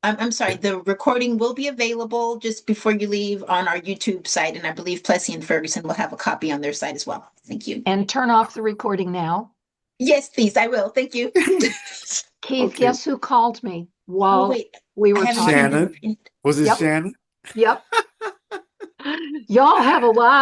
I'm sorry, the recording will be available just before you leave on our YouTube site, and I believe Plessy and Ferguson will have a copy on their site as well. Thank you. And turn off the recording now. Yes, please, I will. Thank you. Keith, Okay. guess who called me while wait, we I were haven't talking? Shannon. Was it Yep. Shannon? Yep. Y'all have a lot